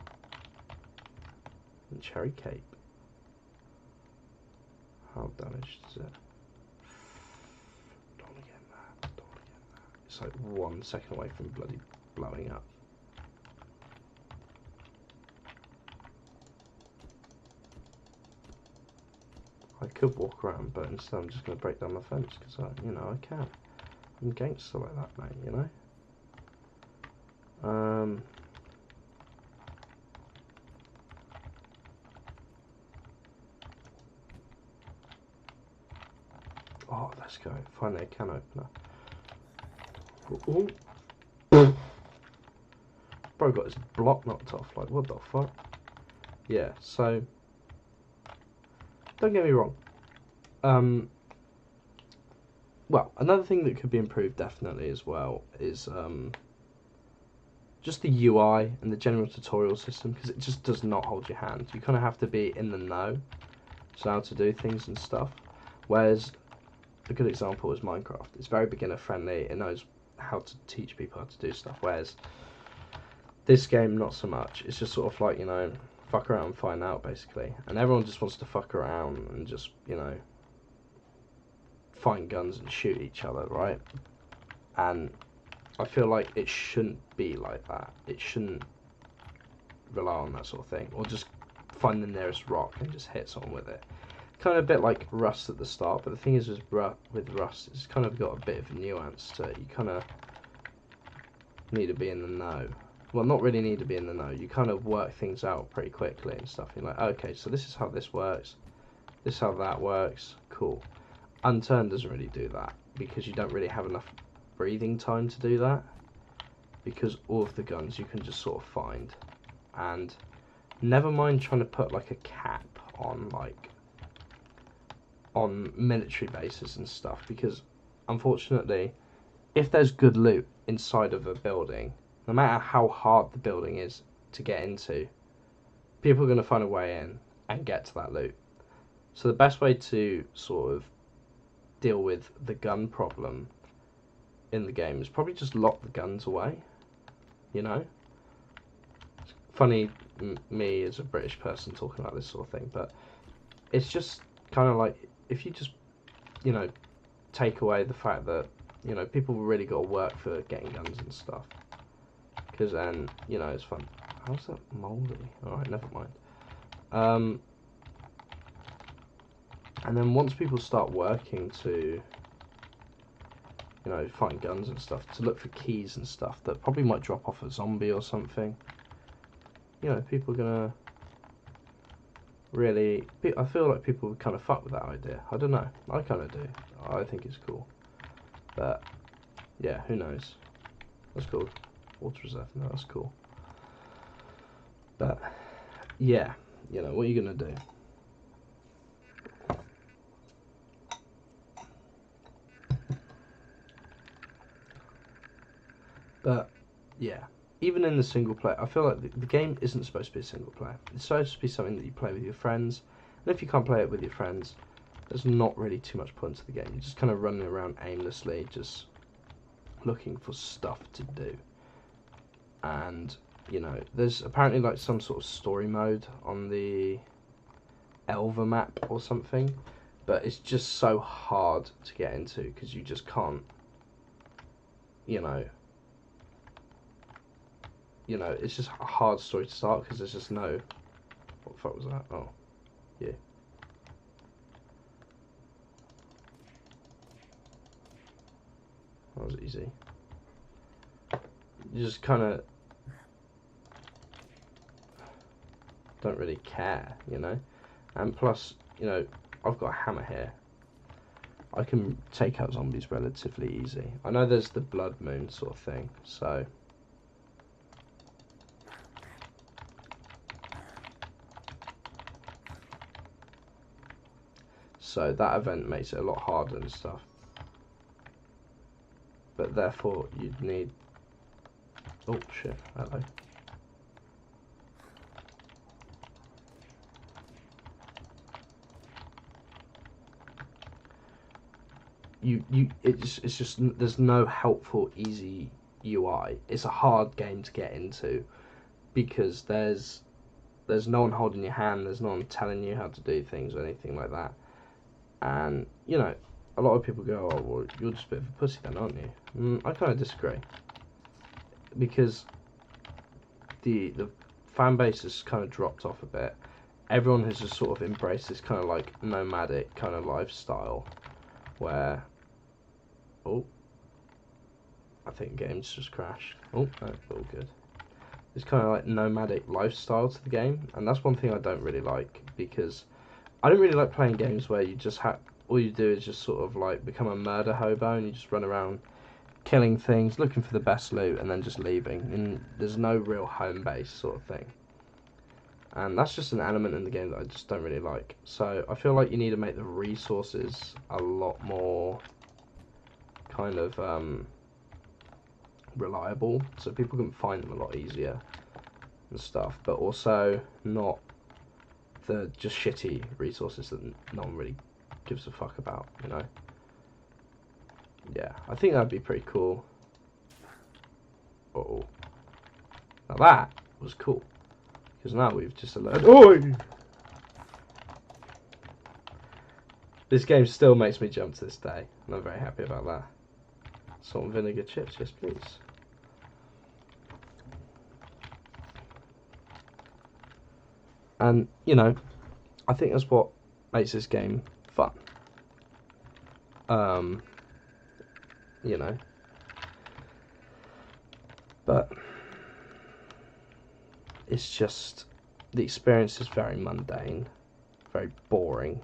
And Cherry Cape. How damaged is it? Don't want to get that. Don't want to get that. It's like 1 second away from bloody blowing up. I could walk around, but instead I'm just going to break down my fence because you know, I can. I'm gangster like that, mate. You know. Oh, let's go. Finally, a can opener. Ooh. Bro got his block knocked off. Like, what the fuck? Yeah. So, don't get me wrong. Well, another thing that could be improved definitely as well is just the UI and the general tutorial system, because it just does not hold your hand. You kind of have to be in the know to know how to do things and stuff. Whereas a good example is Minecraft. It's very beginner friendly. It knows how to teach people how to do stuff. Whereas This game, not so much. It's just sort of like, you know, fuck around and find out, basically. And everyone just wants to fuck around and just, you know, find guns and shoot each other, right? And I feel like it shouldn't be like that. It shouldn't rely on that sort of thing. Or just find the nearest rock and just hit someone with it. Kind of a bit like Rust at the start, but the thing is with Rust, it's kind of got a bit of nuance to it. You kind of need to be in the know. Well, not really need to be in the know. You kind of work things out pretty quickly and stuff. You're like, okay, so this is how this works. This is how that works. Cool. Unturned doesn't really do that because you don't really have enough breathing time to do that. Because all of the guns you can just sort of find. And never mind trying to put like a cap on on military bases and stuff, because unfortunately if there's good loot inside of a building, no matter how hard the building is to get into, people are going to find a way in and get to that loot. So the best way to sort of deal with the gun problem in the game is probably just lock the guns away, you know? It's funny, me as a British person talking about this sort of thing, but it's just kind of like, if you just, you know, take away the fact that, you know, people really got to work for getting guns and stuff, because then, you know, it's fun. How's that mouldy? Alright, never mind. And then once people start working to, you know, find guns and stuff, to look for keys and stuff that probably might drop off a zombie or something, you know, people are gonna really, I feel like people would kind of fuck with that idea. I don't know, I kind of do. I think it's cool, but yeah, who knows. That's cool. Water reserve, no, that's cool. But yeah, you know, what are you gonna do? But yeah, even in the single player, I feel like the game isn't supposed to be a single player. It's supposed to be something that you play with your friends. And if you can't play it with your friends, there's not really too much point to the game. You're just kind of running around aimlessly, just looking for stuff to do. And, you know, there's apparently like some sort of story mode on the Elva map or something, but it's just so hard to get into because you just can't, you know, it's just a hard story to start because there's just no... What the fuck was that? Oh, yeah. That was easy. You just kind of don't really care, you know? And plus, you know, I've got a hammer here. I can take out zombies relatively easy. I know there's the blood moon sort of thing, so... So that event makes it a lot harder and stuff. But therefore, you'd need... Oh, shit. Hello. It's just, there's no helpful, easy UI. It's a hard game to get into because there's no one holding your hand, there's no one telling you how to do things or anything like that. And, you know, a lot of people go, oh, well, you're just a bit of a pussy then, aren't you? I kind of disagree. Because the fan base has kind of dropped off a bit. Everyone has just sort of embraced this kind of like nomadic kind of lifestyle where... Oh, I think games just crashed. Oh, no, all good. It's kind of like nomadic lifestyle to the game, and that's one thing I don't really like, because I don't really like playing games where you just all you do is just sort of like become a murder hobo and you just run around killing things, looking for the best loot, and then just leaving, and there's no real home base sort of thing. And that's just an element in the game that I just don't really like. So I feel like you need to make the resources a lot more kind of reliable, so people can find them a lot easier and stuff, but also not the just shitty resources that no one really gives a fuck about, you know? Yeah, I think that'd be pretty cool. Uh oh. Now that was cool, because now we've just alerted. Oi! This game still makes me jump to this day, and I'm very happy about that. Salt and vinegar chips, yes please. And, you know, I think that's what makes this game fun. You know. But it's just, the experience is very mundane, very boring,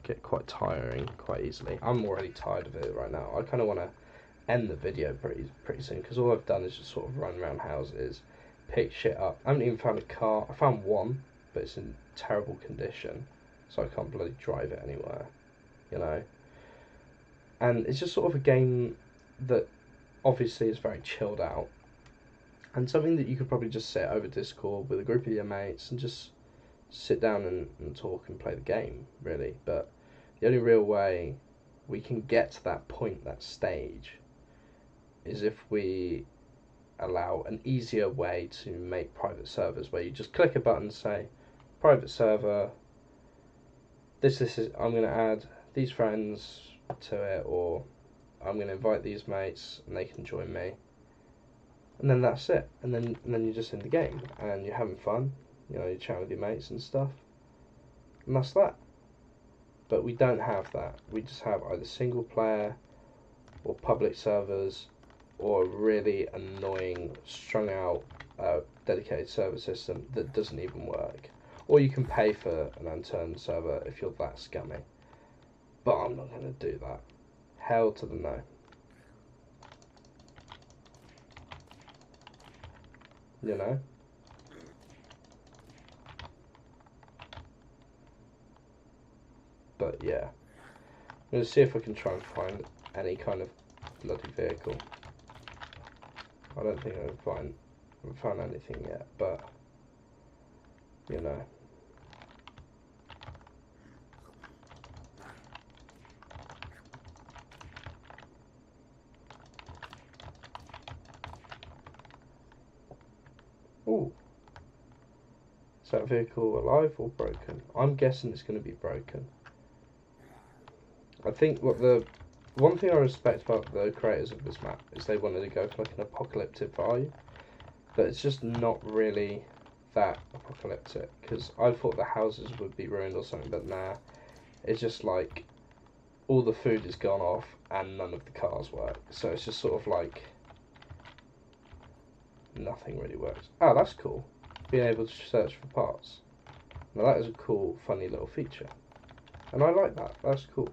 get quite tiring quite easily. I'm already tired of it right now. I kind of want to end the video pretty soon, because all I've done is just sort of run around houses, pick shit up. I haven't even found a car. I found one, but it's in terrible condition, so I can't bloody drive it anywhere, you know. And it's just sort of a game that obviously is very chilled out, and something that you could probably just sit over Discord with a group of your mates and just sit down and talk and play the game, really. But the only real way we can get to that point, that stage, is if we allow an easier way to make private servers, where you just click a button and say, private server, this is, I'm going to add these friends to it, or I'm going to invite these mates and they can join me, and then that's it. And then you're just in the game and you're having fun, you know, you're chatting with your mates and stuff, and that's that. But we don't have that. We just have either single player or public servers, or a really annoying strung out dedicated server system that doesn't even work. Or you can pay for an unturned server if you're that scummy. But I'm not going to do that. Hell to the no. You know? But yeah. I'm going to see if I can try and find any kind of bloody vehicle. I don't think I haven't found anything yet, but you know. Ooh. Is that vehicle alive or broken? I'm guessing it's going to be broken. I think one thing I respect about the creators of this map is they wanted to go for like an apocalyptic vibe, but it's just not really that apocalyptic, because I thought the houses would be ruined or something, but nah, it's just like all the food is gone off and none of the cars work, so it's just sort of like nothing really works. Oh, that's cool, being able to search for parts. Now that is a cool, funny little feature, and I like that. That's cool,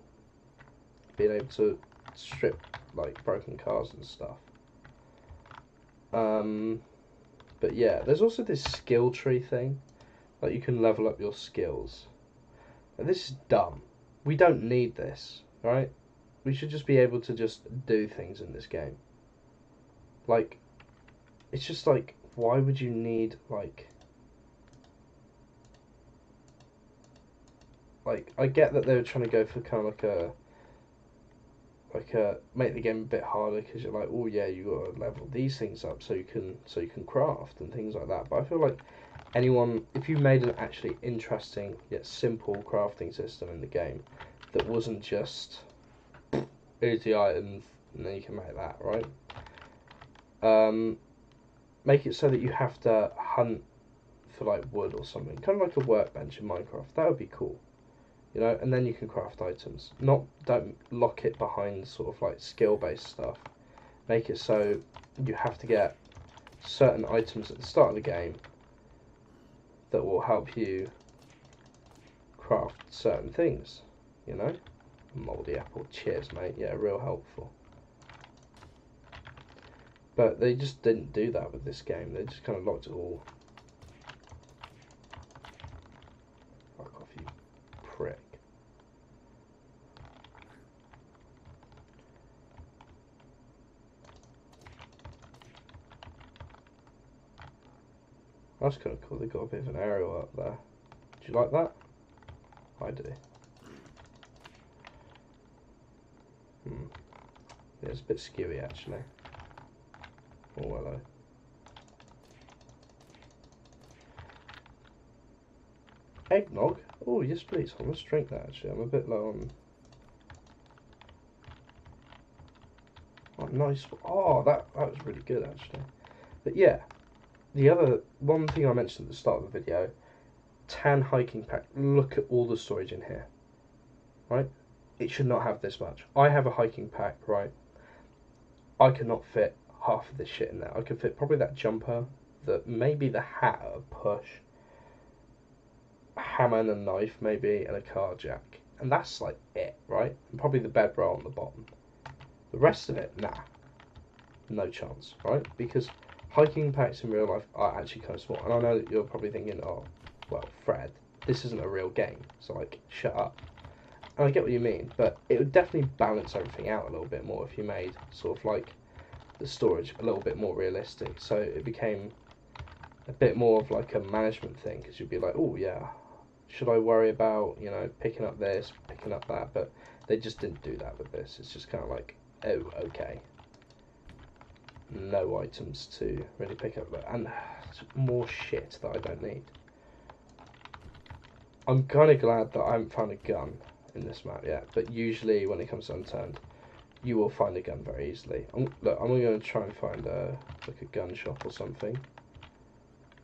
being able to strip like broken cars and stuff. But yeah, there's also this skill tree thing, like you can level up your skills. Now, this is dumb. We don't need this, right? We should just be able to just do things in this game. Like, it's just like, why would you need like I get that they were trying to go for kind of like a make the game a bit harder, because you're like, oh yeah, you got to level these things up so you can craft and things like that. But I feel like if you made an actually interesting yet simple crafting system in the game that wasn't just here's the items and then you can make that, right? Make it so that you have to hunt for like wood or something, kind of like a workbench in Minecraft. That would be cool. You know, and then you can craft items. Don't lock it behind sort of like skill-based stuff. Make it so you have to get certain items at the start of the game that will help you craft certain things. You know, moldy apple. Cheers, mate. Yeah, real helpful. But they just didn't do that with this game. They just kind of locked it all. Fuck off, you prick. That's kind of cool. They got a bit of an aerial up there. Do you like that? I do. Yeah, it's a bit skewy actually. Oh, hello. Eggnog? Oh, yes please. I must drink that actually. I'm a bit low on... Oh, nice. Oh, that was really good actually. But yeah, the other one thing I mentioned at the start of the video, tan hiking pack. Look at all the storage in here, right? It should not have this much. I have a hiking pack, right? I could not fit half of this shit in there. I could fit probably that jumper, maybe the hat at a push, a hammer and a knife maybe, and a car jack. And that's like it, right? And probably the bedroll on the bottom. The rest of it, nah. No chance, right? Because hiking packs in real life are actually kind of small. And I know that you're probably thinking, oh, well, Fred, this isn't a real game. So, like, shut up. And I get what you mean, but it would definitely balance everything out a little bit more if you made sort of like the storage a little bit more realistic. So it became a bit more of like a management thing, because you'd be like, oh yeah, should I worry about, you know, picking up this, picking up that? But they just didn't do that with this. It's just kind of like, oh, okay. No items to really pick up, and more shit that I don't need. I'm kind of glad that I haven't found a gun in this map yet, but usually when it comes to Unturned, you will find a gun very easily. Look, I'm going to try and find like a gun shop or something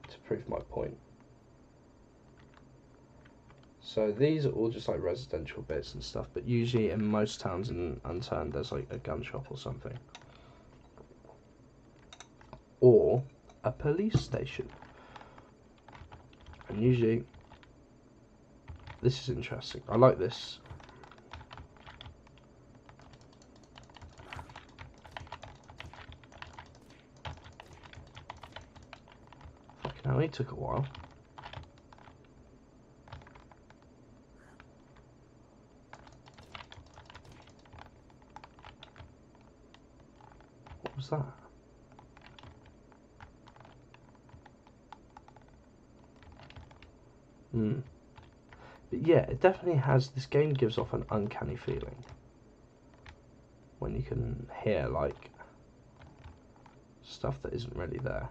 to prove my point. So these are all just like residential bits and stuff, but usually in most towns in Unturned there's like a gun shop or something. Or a police station. And usually, this is interesting. I like this. Fucking hell, it took a while. What was that? But yeah, it definitely has, this game gives off an uncanny feeling. When you can hear, like, stuff that isn't really there.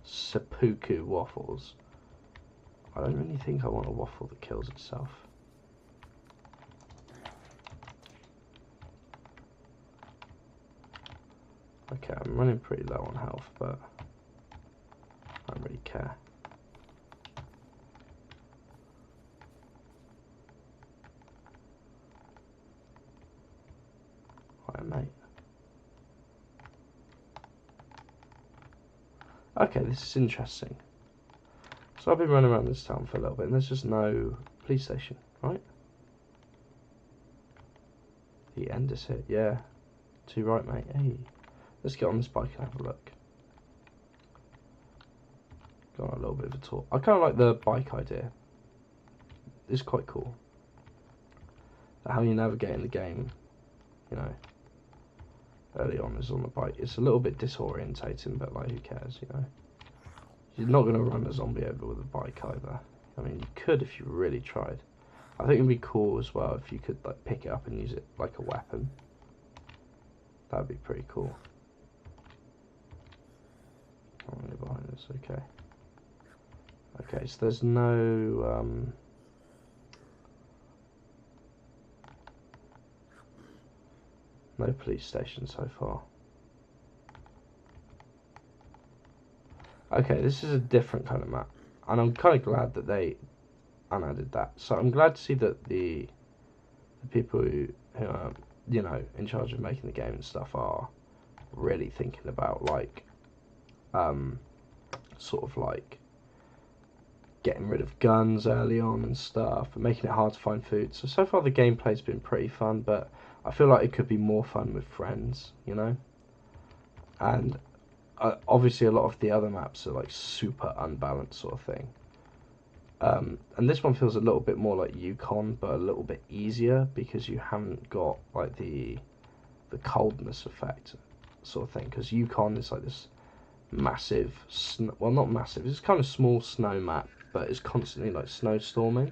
Seppuku waffles. I don't really think I want a waffle that kills itself. Okay, I'm running pretty low on health, but I don't really care. Hi, mate. Okay, this is interesting. So I've been running around this town for a little bit, and there's just no police station, right? The end is hit, yeah. To your right, mate. Hey, let's get on this bike and have a look. Go on a little bit of a tour. I kind of like the bike idea. It's quite cool. How you navigate in the game, you know, early on is on the bike. It's a little bit disorientating, but like, who cares, you know? You're not going to run a zombie over with a bike either. I mean, you could if you really tried. I think it'd be cool as well if you could like pick it up and use it like a weapon. That'd be pretty cool. I'm really behind this, okay. Okay, so there's no no police station so far. Okay, this is a different kind of map, and I'm kind of glad that they unadded that. So I'm glad to see that the people who are, you know, in charge of making the game and stuff are really thinking about like sort of like getting rid of guns early on and stuff, and making it hard to find food. So far the gameplay's been pretty fun, but I feel like it could be more fun with friends, you know. And obviously a lot of the other maps are like super unbalanced sort of thing. And this one feels a little bit more like Yukon, but a little bit easier because you haven't got like the coldness effect sort of thing. Because Yukon is like this massive, well, not massive, it's kind of small snow map, but it's constantly like snowstorming.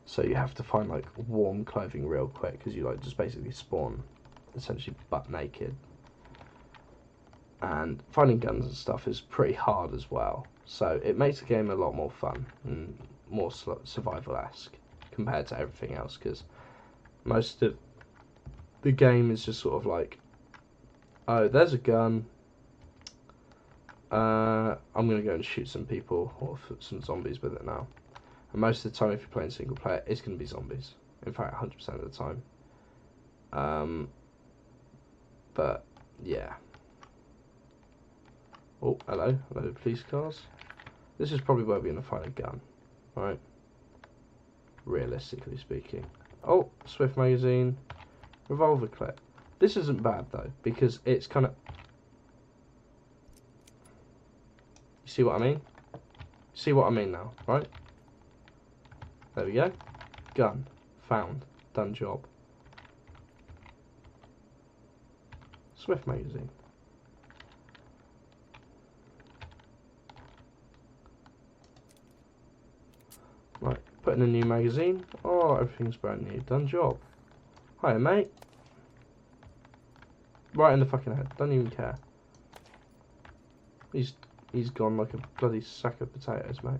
So you have to find like warm clothing real quick because you like just basically spawn essentially butt naked. And finding guns and stuff is pretty hard as well. So it makes the game a lot more fun. And more survival-esque compared to everything else, because most of the game is just sort of like, oh, there's a gun, I'm going to go and shoot some people or some zombies with it now. And most of the time, if you're playing single player, it's going to be zombies. In fact, 100% of the time. But yeah. Oh, hello, police cars. This is probably where we're going to find a gun, right? Realistically speaking. Oh, Swift magazine, revolver clip. This isn't bad though, because it's kind of. You see what I mean? See what I mean now, right? There we go. Gun. Found. Done job. Swift magazine. Right, put in a new magazine. Oh, everything's brand new. Done job. Hiya, mate. Right in the fucking head. Don't even care. He's gone like a bloody sack of potatoes, mate.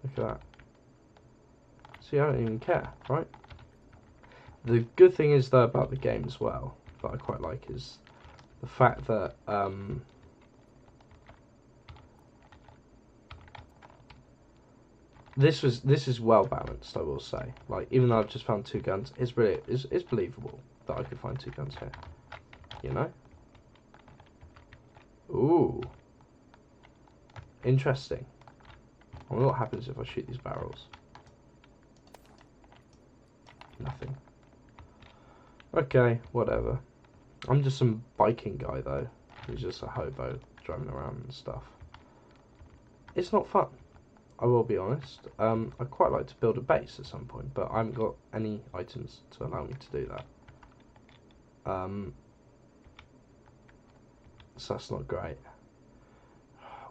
Look at that. See, I don't even care, right? The good thing is, though, about the game as well, that I quite like, is the fact that this is well balanced, I will say. Like, even though I've just found 2 guns, it's believable that I could find 2 guns here. You know? Ooh. Interesting. I wonder what happens if I shoot these barrels. Nothing. Okay, whatever. I'm just some biking guy, though. He's just a hobo driving around and stuff. It's not fun, I will be honest. I'd quite like to build a base at some point, but I haven't got any items to allow me to do that. So that's not great.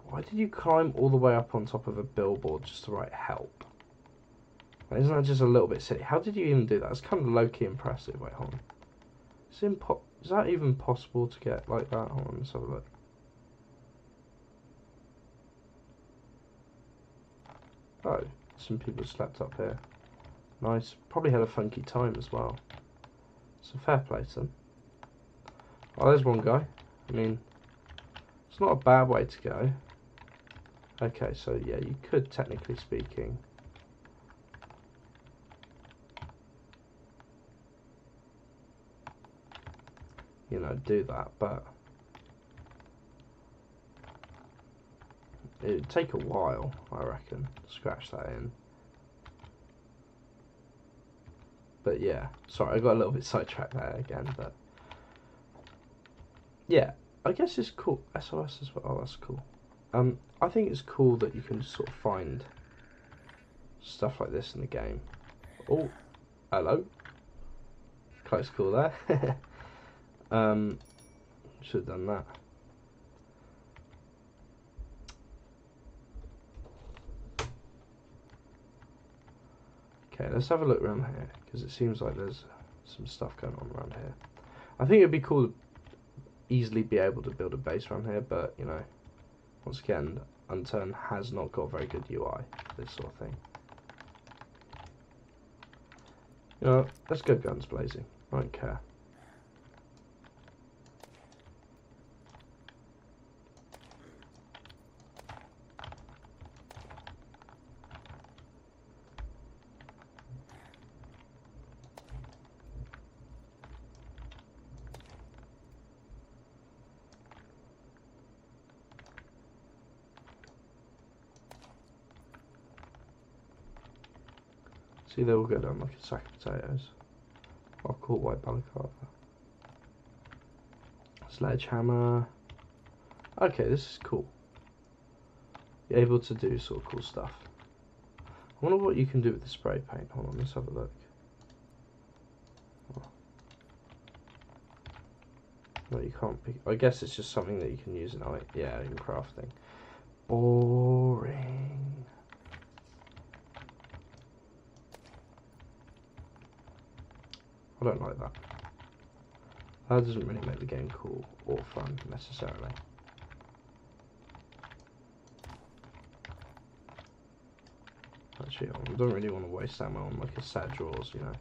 Why did you climb all the way up on top of a billboard just to write help? Isn't that just a little bit silly? How did you even do that? It's kind of low-key impressive. Wait, hold on. Is that even possible to get like that? Hold on, let's have a look. Oh, some people slept up here. Nice. Probably had a funky time as well. So fair play to them. Oh, there's one guy. I mean, it's not a bad way to go. Okay, so yeah, you could, technically speaking, you know, do that, but it would take a while, I reckon, to scratch that in. But yeah, sorry, I got a little bit sidetracked there again, but yeah, I guess it's cool. SOS as well. Oh, that's cool. I think it's cool that you can just sort of find stuff like this in the game. Oh, hello. Close call there. Should have done that. Okay, let's have a look around here, because it seems like there's some stuff going on around here. I think it'd be cool to easily be able to build a base around here, but, you know, once again, Unturned has not got a very good UI for this sort of thing. You know, let's go guns blazing. I don't care. See, they all go down like a sack of potatoes. I'll call white balaclava. Sledgehammer. Okay, this is cool. You're able to do sort of cool stuff. I wonder what you can do with the spray paint. Hold on, let's have a look. Oh. No, you can't pick. I guess it's just something that you can use in in crafting. Boring. I don't like that. That doesn't really make the game cool or fun necessarily. Actually, I don't really want to waste ammo on like a set of drawers, you know.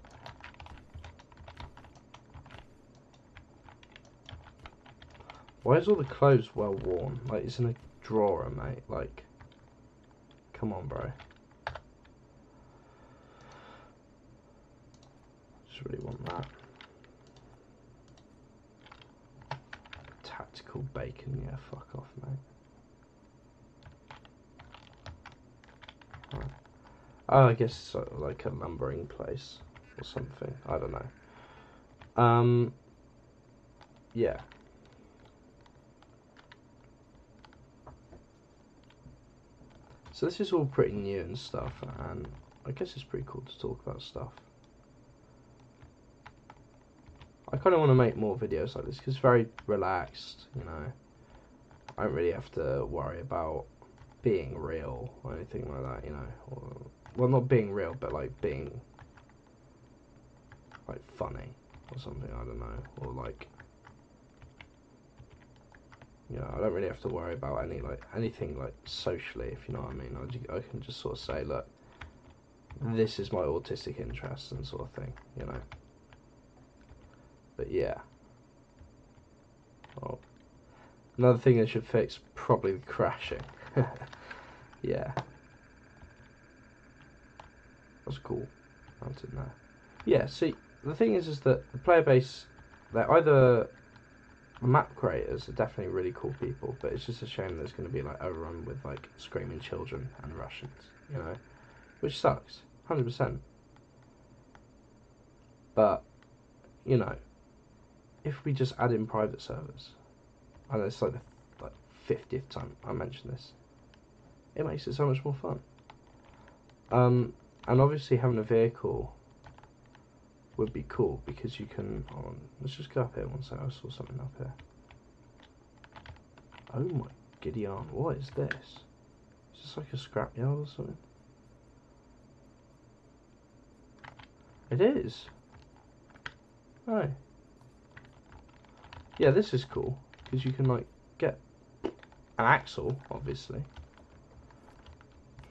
Why is all the clothes well worn? Like, it's in a drawer, mate. Like, come on, bro. Just really want that. Tactical bacon, yeah, fuck off, mate. Right. Oh, I guess it's sort of like a lumbering place or something. I don't know. Yeah. So this is all pretty new and stuff, and I guess it's pretty cool to talk about stuff. I kind of want to make more videos like this because it's very relaxed, you know. I don't really have to worry about being real or anything like that, you know. Or, well, not being real, but like being like funny or something. I don't know, or like, you know, I don't really have to worry about anything like socially, if you know what I mean. I can just sort of say, look, this is my autistic interest and sort of thing, you know. But yeah. Oh, another thing I should fix, probably the crashing. Yeah. That's cool. I didn't know. Yeah, see, the thing is that the player base, they're either the map creators are definitely really cool people, but it's just a shame there's going to be like overrun with like screaming children and Russians, you know, which sucks, 100%. But you know, if we just add in private servers, and it's like the 50th time I mention this, it makes it so much more fun. And obviously having a vehicle would be cool because you can. Hold on, let's just go up here one second. I saw something up here. Oh my Gideon, what is this? Is this like a scrapyard or something? It is. Oh. Yeah, this is cool because you can like get an axle, obviously,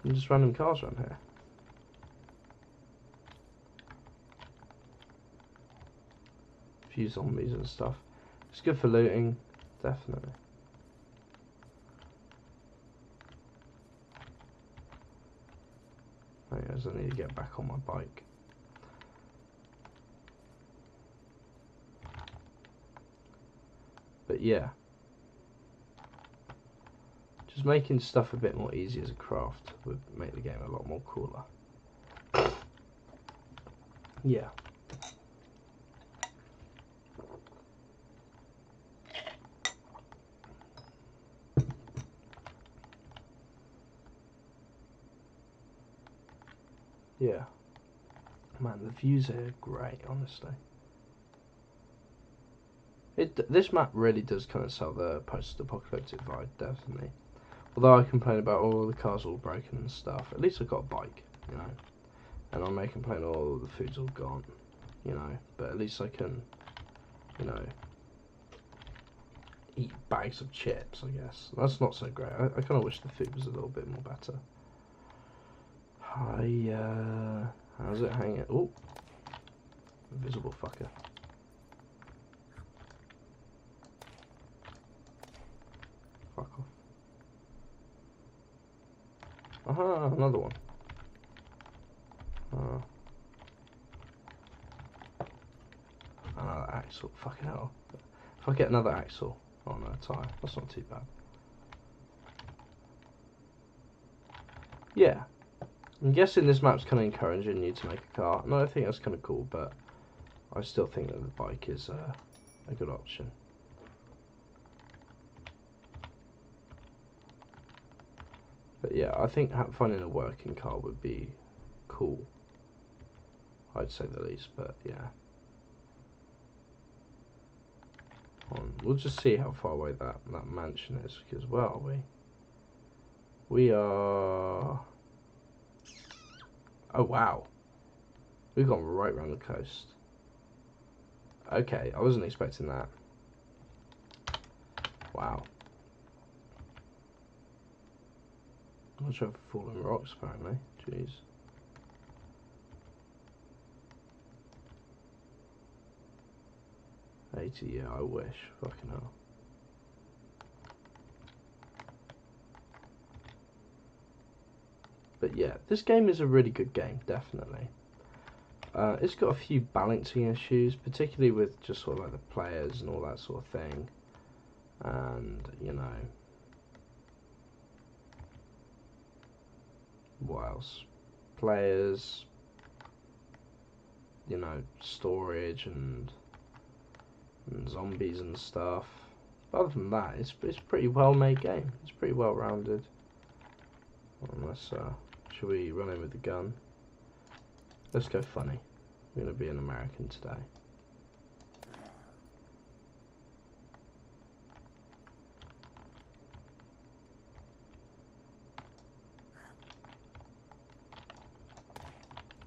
from just random cars around here. A few zombies and stuff. It's good for looting, definitely. I guess I need to get back on my bike. But yeah, just making stuff a bit more easy as a craft would make the game a lot more cooler. Yeah. Yeah. Man, the views are great, honestly. This map really does kind of sell the post-apocalyptic vibe, definitely. Although I complain about all the cars all broken and stuff, at least I got a bike, you know. And I may complain all the food's all gone, you know. But at least I can, you know, eat bags of chips, I guess. That's not so great. I kind of wish the food was a little bit more better. How's it hanging? Oh, invisible fucker. Fuck off. Aha, another one. Another axle. Fucking hell. If I get another axle on a tyre, that's not too bad. Yeah. I'm guessing this map's kind of encouraging you to make a car. No, I think that's kind of cool, but I still think that the bike is a good option. But yeah, I think finding a working car would be cool. I'd say the least, but yeah. We'll just see how far away that mansion is, because where are we? We are... Oh wow. We've gone right around the coast. Okay, I wasn't expecting that. Wow. Watch out for falling rocks, apparently. Jeez. 180, yeah, I wish. Fucking hell. But yeah, this game is a really good game, definitely. It's got a few balancing issues, particularly with just sort of like the players and all that sort of thing. And, you know, what else? Players, you know, storage and zombies and stuff. But other than that, it's a pretty well made game. It's pretty well rounded. Unless, should we run in with the gun? Let's go funny. I'm gonna be an American today.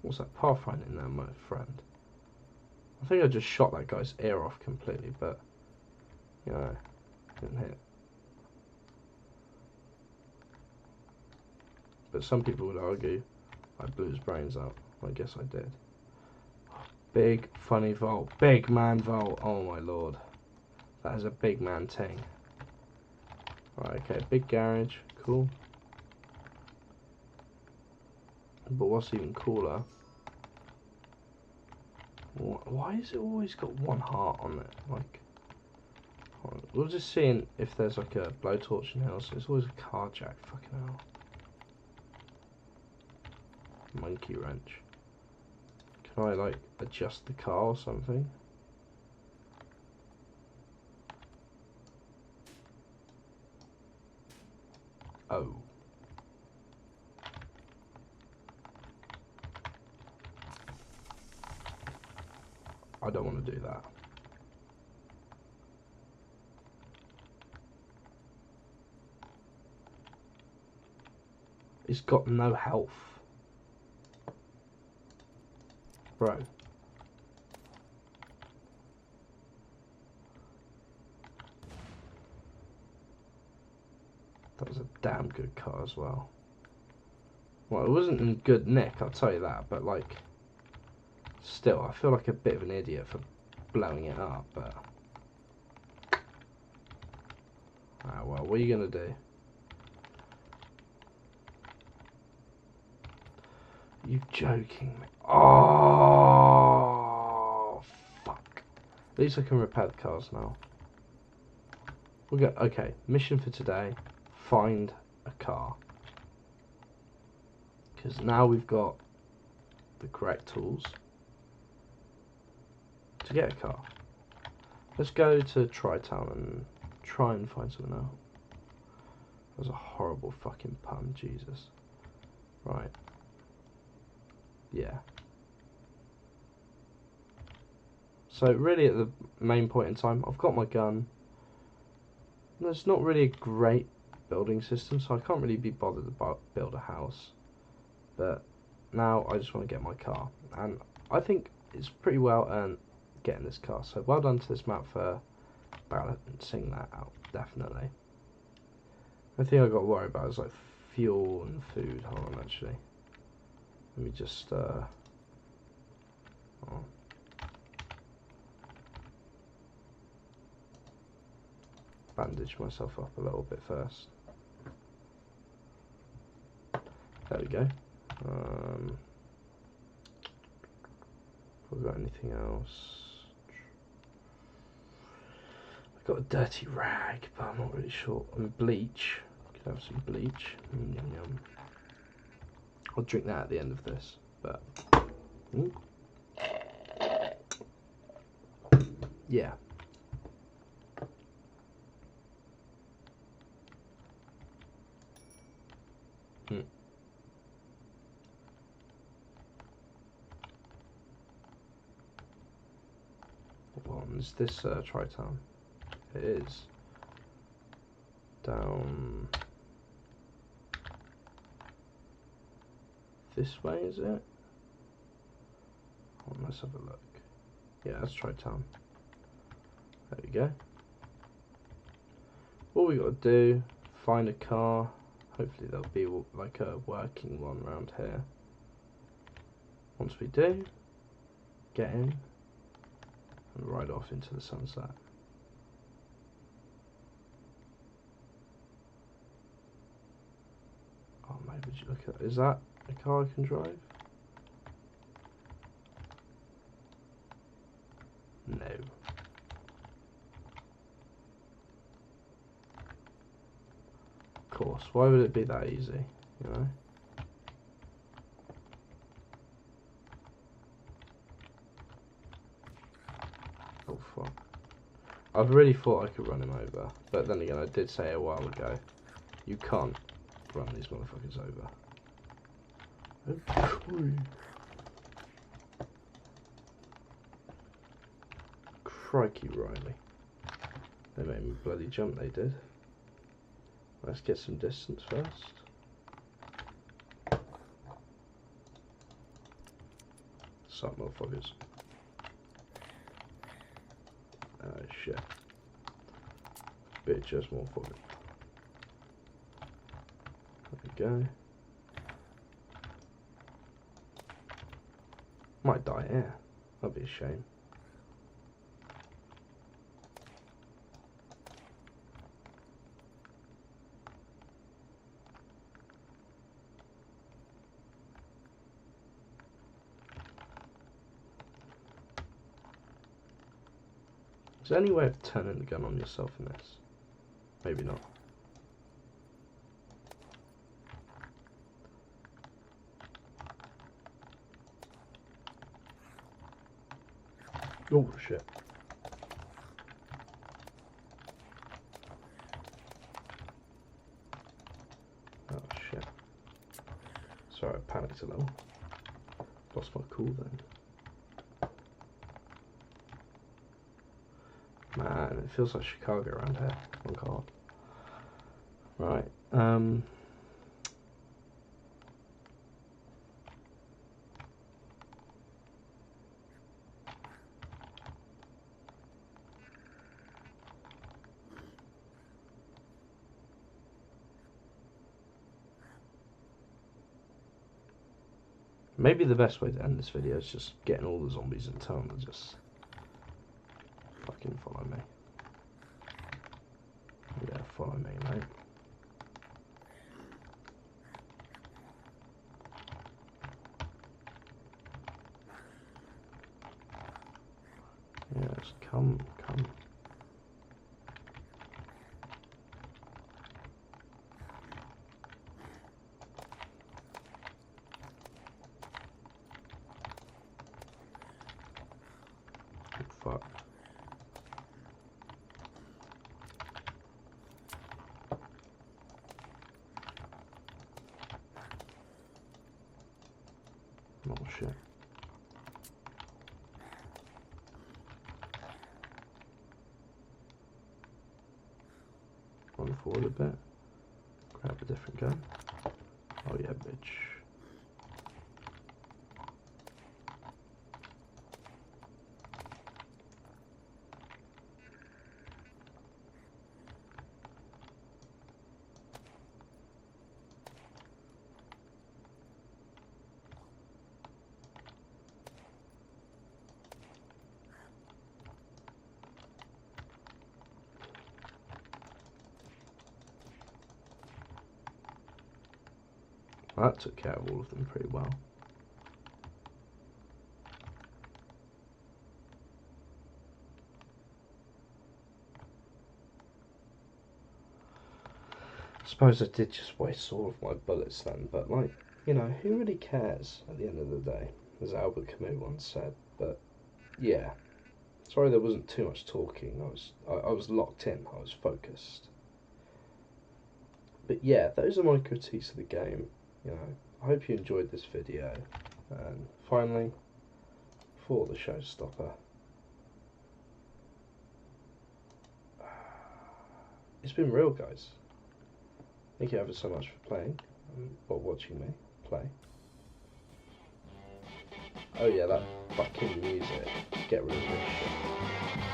What's that pathfinding there, my friend? I think I just shot that guy's ear off completely, but you know, didn't hit. But some people would argue I blew his brains out. I guess I did. Big funny vault, big man vault. Oh my lord, that is a big man thing. Right, okay, big garage, cool. But what's even cooler? Why is it always got one heart on it? Like, we're just seeing if there's like a blowtorch in here. So it's always a car jack. Fucking hell. Monkey wrench. Can I like adjust the car or something? Oh. I don't want to do that. It's got no health. Bro. That was a damn good car as well. Well, it wasn't in good nick, I'll tell you that, but like, still, I feel like a bit of an idiot for blowing it up, but... Ah, well, what are you gonna do? You joking me? Oh, fuck. At least I can repair the cars now. We'll go. Okay, mission for today: find a car. Because now we've got the correct tools to get a car. Let's go to Tri-Town and try and find something else. That was a horrible fucking pun, Jesus. Right. Yeah. So really at the main point in time, I've got my gun. There's not really a great building system, so I can't really be bothered about build a house. But now I just want to get my car. And I think it's pretty well earned getting this car. So well done to this map for balancing that out, definitely. The thing I got to worry about is like fuel and food. Hold on, actually. Let me just bandage myself up a little bit first. There we go. Have I got anything else? I've got a dirty rag, but I'm not really sure. And bleach. Could have some bleach. Yum, yum. I'll drink that at the end of this. But yeah. Is this Tri-Town? It is. Down this way, is it? Oh, let's have a look. Yeah, that's Tri-Town. There we go. All we got to do, find a car. Hopefully there'll be like a working one around here. Once we do, get in. and ride off into the sunset. Oh, maybe would you look at... Is that a car I can drive? No. Of course. Why would it be that easy, you know? Oh, fuck. I've really thought I could run him over, but then again, I did say a while ago, you can't run these motherfuckers over. Okay. Crikey, Riley. They made me bloody jump, they did. Let's get some distance first. Sup, motherfuckers. Oh, shit. Bitches, motherfucker. There we go. Might die here. That'd be a shame. Is there any way of turning the gun on yourself in this? Maybe not. Oh shit. Oh shit. Sorry, I panicked a little. Lost my cool then. Man, it feels like Chicago around here. On card. Right. Maybe the best way to end this video is just getting all the zombies in town to just fucking follow me. Yeah, follow me, mate. Yes, come. Fuck. Oh shit. Run forward a bit. Grab a different gun. Oh yeah, bitch. That took care of all of them pretty well. I suppose I did just waste all of my bullets then, but like, you know, who really cares at the end of the day, as Albert Camus once said. But yeah, sorry there wasn't too much talking. I was locked in. I was focused. But yeah, those are my critiques of the game. You know, I hope you enjoyed this video. And finally, for the showstopper, it's been real, guys. Thank you ever so much for playing or watching me play. Oh yeah, that fucking music. Get rid of this shit.